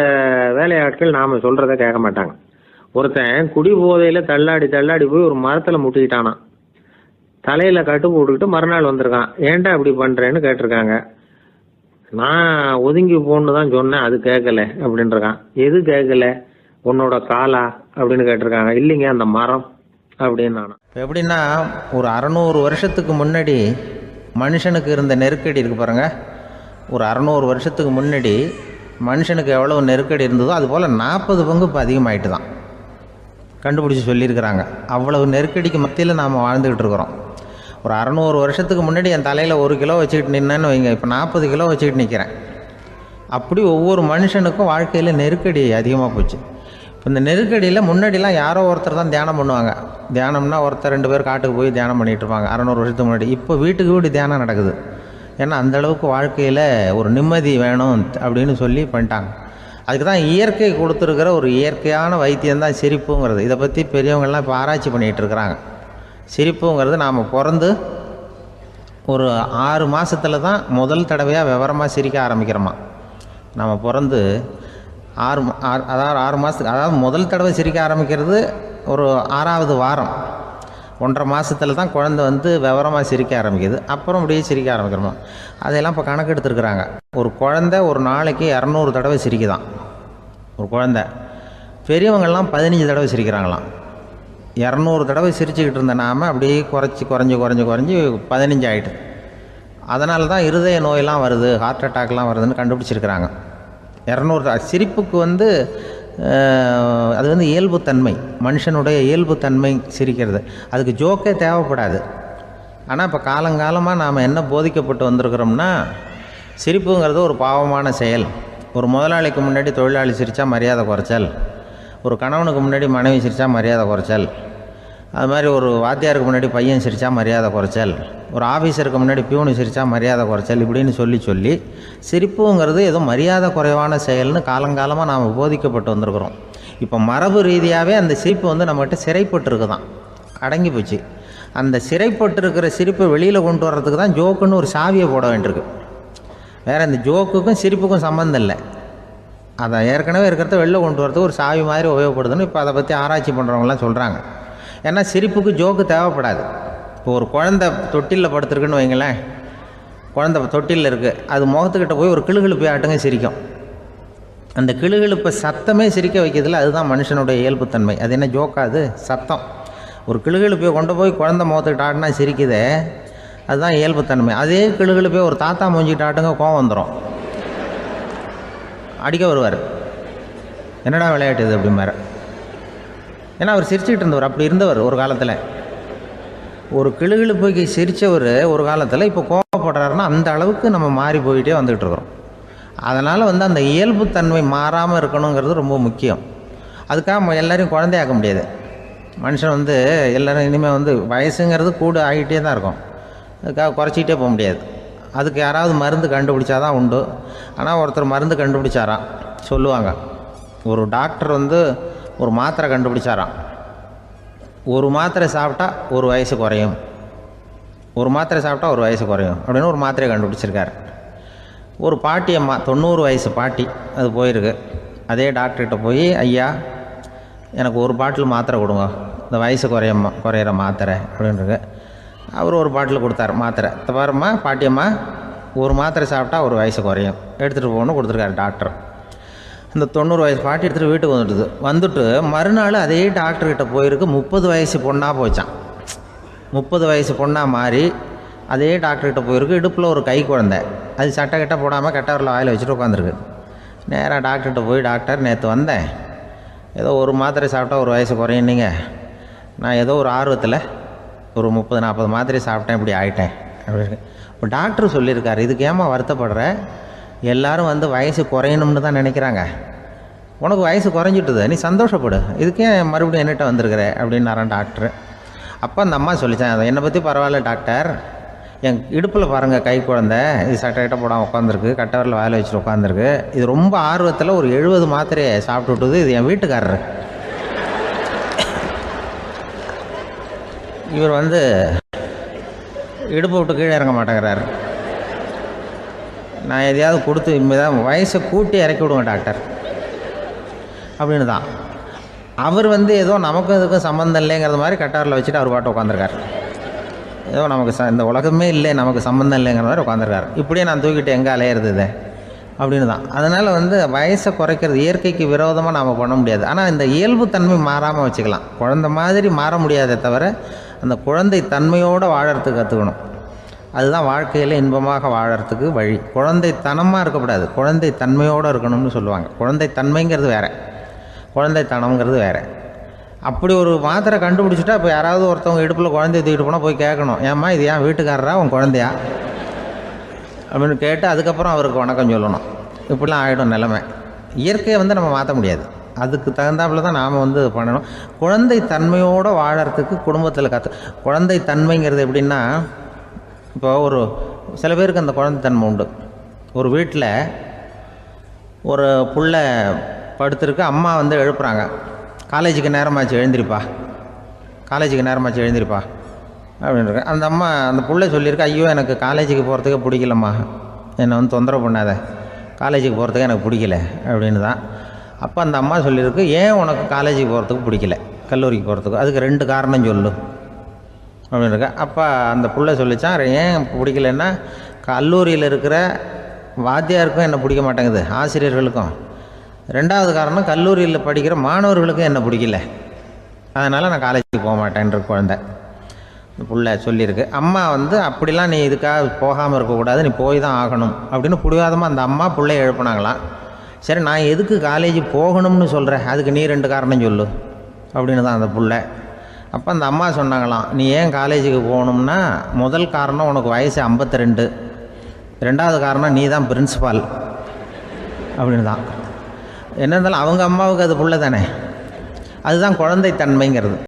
வேலையாட்கள் நாம சொல்றதை கேட்க மாட்டாங்க. ஒருத்தன் குடி போதையில தள்ளாடி தள்ளாடி போய் ஒரு மரத்துல முட்டிக்கிட்டானான். தலையில கட்டு போட்டுக்கிட்டு மறுநாள் வந்திருக்கான். ஏன்டா இப்படி பண்றேன்னு கேட்டிருக்காங்க. நான் ஒதுங்கி போன்னு தான் சொன்னேன், அது கேட்கல அப்படின்றான். எது கேட்கல? உன்னோட காலா அப்படின்னு கேட்டிருக்காங்க. இல்லைங்க, அந்த மரம் அப்படின்னு. நான் எப்படின்னா, ஒரு 600 வருஷத்துக்கு முன்னாடி மனுஷனுக்கு இருந்த நெருக்கடி இருக்கு பாருங்க. ஒரு 600 வருஷத்துக்கு முன்னாடி மனுஷனுக்கு எவ்வளவு நெருக்கடி இருந்ததோ அதுபோல் 40 பங்கு இப்போ அதிகமாயிட்டு தான் கண்டுபிடிச்சி சொல்லியிருக்கிறாங்க. அவ்வளவு நெருக்கடிக்கு மத்தியில் நாம் வாழ்ந்துக்கிட்டு இருக்கிறோம். ஒரு 600 வருஷத்துக்கு முன்னாடி என் தலையில் 1 கிலோ வச்சுக்கிட்டு நின்னேன்னு வைங்க, இப்போ 40 கிலோ வச்சுக்கிட்டு நிற்கிறேன். அப்படி ஒவ்வொரு மனுஷனுக்கும் வாழ்க்கையில் நெருக்கடி அதிகமாக போச்சு. இப்போ இந்த நெருக்கடியில் முன்னாடிலாம் யாரோ ஒருத்தர் தான் தியானம் பண்ணுவாங்க. தியானம்னா ஒருத்தர் 2 பேர் காட்டுக்கு போய் தியானம் பண்ணிகிட்டு இருப்பாங்க 600 வருஷத்துக்கு முன்னாடி. இப்போ வீட்டுக்கு வீடு தியானம் நடக்குது. ஏன்னா அந்தளவுக்கு வாழ்க்கையில் ஒரு நிம்மதி வேணும் அப்படின்னு சொல்லி பண்ணிட்டாங்க. அதுக்கு தான் இயற்கை கொடுத்துருக்கிற ஒரு இயற்கையான வைத்தியம்தான் சிரிப்புங்கிறது. இதை பற்றி பெரியவங்கள்லாம் இப்போ ஆராய்ச்சி பண்ணிகிட்டு இருக்கிறாங்க. சிரிப்புங்கிறது நாம் பிறந்து ஒரு 6 மாதத்தில் தான் முதல் தடவையாக விவரமாக சிரிக்க ஆரம்பிக்கிறோமா. நம்ம பிறந்து 6 மாதத்துக்கு, அதாவது முதல் தடவை சிரிக்க ஆரம்பிக்கிறது ஒரு 6ஆவது வாரம், 1.5 மாதத்தில் தான் குழந்தை விவரமாக சிரிக்க ஆரம்பிக்குது. அப்புறம் அப்படியே சிரிக்க ஆரம்பிக்கிறோமா. அதையெல்லாம் இப்போ கணக்கு எடுத்துருக்குறாங்க. ஒரு குழந்தை ஒரு நாளைக்கு 200 தடவை சிரிக்குதான் ஒரு குழந்தை. பெரியவங்கள்லாம் 15 தடவை சிரிக்கிறாங்களாம். 200 தடவை சிரிச்சுக்கிட்டு இருந்த நாம் அப்படியே குறைஞ்சி 15 ஆகிட்டு. அதனால தான் இருதய நோயெல்லாம் வருது, ஹார்ட் அட்டாக்லாம் வருதுன்னு கண்டுபிடிச்சிருக்கிறாங்க. 200 சிரிப்புக்கு அது இயல்புத்தன்மை, மனுஷனுடைய இயல்புத்தன்மை சிரிக்கிறது. அதுக்கு ஜோக்கே தேவைப்படாது. ஆனால் இப்போ காலங்காலமாக நாம் என்ன போதிக்கப்பட்டு வந்திருக்கிறோம்னா, சிரிப்புங்கிறது ஒரு பாவமான செயல். ஒரு முதலாளிக்கு முன்னாடி தொழிலாளி சிரித்தா மரியாதை குறைச்சல், ஒரு கணவனுக்கு முன்னாடி மனைவி சிரித்தா மரியாதை குறைச்சல், அது மாதிரி ஒரு வாத்தியாருக்கு முன்னாடி பையன் சிரித்தா மரியாதை குறைச்சல், ஒரு ஆஃபீஸருக்கு முன்னாடி பியூனு சிரித்தா மரியாதை குறைச்சல், இப்படின்னு சொல்லி சிரிப்புங்கிறது ஏதோ மரியாதை குறைவான செயல்னு காலங்காலமாக நாம் போதிக்கப்பட்டு வந்திருக்கிறோம். இப்போ மரபு ரீதியாகவே அந்த சிரிப்பு நம்மகிட்ட சிறைப்பட்டுருக்குதான், அடங்கி போச்சு. அந்த சிறைப்பட்டிருக்கிற சிரிப்பை வெளியில் கொண்டு வர்றதுக்கு தான் ஜோக்குன்னு ஒரு சாவியை போட வேண்டியிருக்கு. வேறு இந்த ஜோக்குக்கும் சிரிப்புக்கும் சம்மந்தம் இல்லை. அதை ஏற்கனவே இருக்கிறத வெளில கொண்டு வரதுக்கு ஒரு சாவி மாதிரி உபயோகப்படுதுன்னு இப்போ அதை பற்றி ஆராய்ச்சி பண்ணுறவங்களாம் சொல்கிறாங்க. ஏன்னா சிரிப்புக்கு ஜோக்கு தேவைப்படாது. இப்போ ஒரு குழந்தை தொட்டிலில் படுத்துருக்குன்னு வைங்களேன், குழந்தை தொட்டிலில் இருக்குது, அது முகத்துக்கிட்ட போய் ஒரு கிளுகிழுப்பை ஆட்டுங்க சிரிக்கும். அந்த கிளுகிழுப்பை சத்தமே சிரிக்க வைக்கிறதுல அதுதான் மனுஷனுடைய இயல்புத்தன்மை. அது என்ன ஜோக்கா? அது சத்தம். ஒரு கிளுகிழுப்பையை கொண்டு போய் குழந்தை முகத்துக்கிட்ட ஆட்டினா சிரிக்குதே, அதுதான் இயல்புத்தன்மை. அதே கிளுகிழுப்பையை ஒரு தாத்தா மூஞ்சிக்கிட்ட ஆட்டுங்க, கோவம் வந்துடும், அடிக்க வருவார். என்னடா விளையாட்டு இது அப்படிம்பாரு. ஏன்னா அவர் சிரிச்சுக்கிட்டு இருந்தவர், அப்படி இருந்தவர் ஒரு காலத்தில். ஒரு கிளுகிழுப்பைக்கு சிரித்தவர் ஒரு காலத்தில் இப்போ கோவப்படுறாருன்னா அந்த அளவுக்கு நம்ம மாறி போயிட்டே வந்துக்கிட்டு இருக்கிறோம். அதனால் அந்த இயல்புத்தன்மை மாறாமல் இருக்கணுங்கிறது ரொம்ப முக்கியம். அதுக்காக எல்லோரையும் குழந்தையாக்க முடியாது. மனுஷன் எல்லோரும் இனிமேல் வயசுங்கிறது கூட ஆகிட்டே தான் இருக்கும். அதுக்காக குறைச்சிக்கிட்டே போக முடியாது. அதுக்கு யாராவது மருந்து கண்டுபிடிச்சாதான் உண்டு. ஆனால் ஒருத்தர் மருந்து கண்டுபிடிச்சாராம், சொல்லுவாங்க. ஒரு டாக்டர் ஒரு மாத்திரை கண்டுபிடிச்சாராம். ஒரு மாத்திரை சாப்பிட்டா ஒரு வயசு குறையும், ஒரு மாத்திரை சாப்பிட்டா ஒரு வயசு குறையும் அப்படின்னு ஒரு மாத்திரையை கண்டுபிடிச்சிருக்காரு. ஒரு பாட்டி அம்மா, 90 வயசு பாட்டி, அது போயிருக்கு. அதே டாக்டர்கிட்ட போய், ஐயா எனக்கு ஒரு பாட்டில் மாத்திரை கொடுங்க, இந்த வயசு குறையிற மாத்திரை அப்படின்றது. அவர் ஒரு பாட்டில் கொடுத்தாரு மாத்திரை. பாரும்மா பாட்டியம்மா, ஒரு மாத்திரை சாப்பிட்டா ஒரு வயசு குறையும், எடுத்துகிட்டு போகணும்னு கொடுத்துருக்காரு டாக்டர். இந்த 90 வயசு பாட்டி எடுத்துகிட்டு வீட்டுக்கு வந்துட்டு மறுநாள் அதே டாக்டர்கிட்ட போயிருக்கு. 30 வயசு பொண்ணாக போச்சான். 30 வயசு பொண்ணாக மாறி அதே டாக்டர்கிட்ட போயிருக்கு. இடுப்பில் ஒரு கை குழந்தை, அது சட்டை கட்ட போடாமல் கெட்டவரில் வாயில் வச்சுட்டு உட்காந்துருக்கு. நேராக டாக்டர்கிட்ட போய், டாக்டர் நேற்று வந்தேன், ஏதோ ஒரு மாத்திரை சாப்பிட்டா ஒரு வயசு குறையினீங்க, நான் ஏதோ ஒரு ஆர்வத்தில் ஒரு 30-40 மாத்திரை சாப்பிட்டேன், இப்படி ஆகிட்டேன் அப்படின்னு. இப்போ டாக்டர் சொல்லியிருக்காரு, இதுக்கு ஏமா வருத்தப்படுற, எல்லோரும் வயசு குறையணும்னு தான் நினைக்கிறாங்க, உனக்கு வயசு குறைஞ்சிட்டுது, நீ சந்தோஷப்படு, இதுக்கே மறுபடியும் என்னட்ட வந்திருக்கிற அப்படின்னாரான் டாக்டர். அப்போ அந்த அம்மா சொல்லித்தேன், அதை என்னை பற்றி பரவாயில்ல டாக்டர், என் இடுப்பில் பாருங்கள் கை குழந்தை, இது சட்டை கிட்ட போடாமல் உட்காந்துருக்கு, கட்டவரில் வாயில் வச்சுட்டு உட்காந்துருக்கு, இது ரொம்ப ஆர்வத்தில் ஒரு 70 மாத்திரையை சாப்பிட்டு விட்டுது, இது என் வீட்டுக்காரரு. இவர் இடுப்பை விட்டு கீழே இறங்க மாட்டேங்கிறாரு. நான் எதையாவது கொடுத்து இனிமேதான் வயசை கூட்டி இறக்கி விடுவேன் டாக்டர் அப்படின்னு தான். அவர் ஏதோ நமக்கும் இதுக்கும் சம்மந்தம் இல்லைங்கிறது மாதிரி கட்டாரில் வச்சுட்டு அவர் பாட்டு உட்காந்துருக்கார். ஏதோ நமக்கு இந்த உலகமே இல்லை, நமக்கு சம்மந்தம் இல்லைங்கிற மாதிரி உட்காந்துருக்காரு. இப்படியே நான் தூக்கிட்டு எங்கே அலையிறது இது அப்படின்னு தான். அதனால் வயசை குறைக்கிறது இயற்கைக்கு விரோதமாக நாம் பண்ண முடியாது. ஆனால் இந்த இயல்புத்தன்மை மாறாமல் வச்சுக்கலாம். குழந்தை மாதிரி மாற முடியாதே தவிர அந்த குழந்தை தன்மையோடு வாழறதுக்கு கற்றுக்கணும். அதுதான் வாழ்க்கையில் இன்பமாக வாழறதுக்கு வழி. குழந்தைத்தனமாக இருக்கக்கூடாது, குழந்தை தன்மையோடு இருக்கணும்னு சொல்லுவாங்க. குழந்தை தன்மைங்கிறது வேறு, குழந்தைத்தனம்ங்கிறது வேறு. அப்படி ஒரு மாத்திரை கண்டுபிடிச்சிட்டா இப்போ யாராவது ஒருத்தவங்க இடுப்பில் குழந்தைய தூக்கிட்டு போனால் போய் கேட்கணும், ஏம்மா இது ஏன் வீட்டுக்காரரா உன் குழந்தையா அப்படின்னு கேட்டு அதுக்கப்புறம் அவருக்கு வணக்கம் சொல்லணும். இப்படிலாம் ஆகிடும் நிலைமை. இயற்கையை நம்ம மாற்ற முடியாது, அதுக்கு தகுந்தாப்புல தான் நாம் பண்ணணும். குழந்தை தன்மையோடு வாழறதுக்கு குடும்பத்தில் குழந்தை தன்மைங்கிறது எப்படின்னா, இப்போ சில பேருக்கு அந்த குழந்தைத்தன்மை உண்டு. ஒரு வீட்டில் ஒரு புள்ள படுத்துருக்கு, அம்மா எழுப்புறாங்க, காலேஜுக்கு நேரமாச்சு எழுந்திரிப்பா, காலேஜுக்கு நேரமாச்சு எழுந்திரிப்பா அப்படின்ட்டு. அந்த அம்மா அந்த புள்ள சொல்லியிருக்கு, ஐயோ எனக்கு காலேஜுக்கு போகிறதுக்கே பிடிக்கலம்மா, என்னை தொந்தரவு பண்ணாத, காலேஜுக்கு போகிறதுக்கு எனக்கு பிடிக்கல அப்படின்னு தான். அப்போ அந்த அம்மா சொல்லியிருக்கு, ஏன் உனக்கு காலேஜுக்கு போகிறதுக்கு பிடிக்கல, கல்லூரிக்கு போகிறதுக்கு, அதுக்கு 2 காரணம் சொல்லு அப்படின்னு இருக்கா. அப்போ அந்த புள்ள சொல்லிச்சான், ஏன் பிடிக்கலன்னா, கல்லூரியில் இருக்கிற வாத்தியாருக்கும் என்னை பிடிக்க மாட்டேங்குது, ஆசிரியர்களுக்கும். 2வது காரணம், கல்லூரியில் படிக்கிற மாணவர்களுக்கும் என்னை பிடிக்கல, அதனால் நான் காலேஜுக்கு போக மாட்டேன்ற குழந்தை புள்ள சொல்லியிருக்கு. அம்மா அப்படிலாம் நீ இதுக்காக போகாமல் இருக்கக்கூடாது, நீ போய் தான் ஆகணும் அப்படின்னு பிடிவாதமாக அந்த அம்மா பிள்ளைய எழுப்புனாங்களாம். சரி நான் எதுக்கு காலேஜ் போகணும்னு சொல்கிறேன், அதுக்கு நீ 2 காரணம் சொல்லு அப்படின்னு தான் அந்த புள்ள. அப்போ அந்த அம்மா சொன்னாங்களாம், நீ ஏன் காலேஜுக்கு போகணும்னா, முதல் காரணம் உனக்கு வயசு 52, 2வது காரணம் நீ தான் பிரின்சிபால் அப்படின்னு தான். என்ன இருந்தாலும் அவங்க அம்மாவுக்கு அது புள்ள தானே, அதுதான் குழந்தை தன்மைங்கிறது.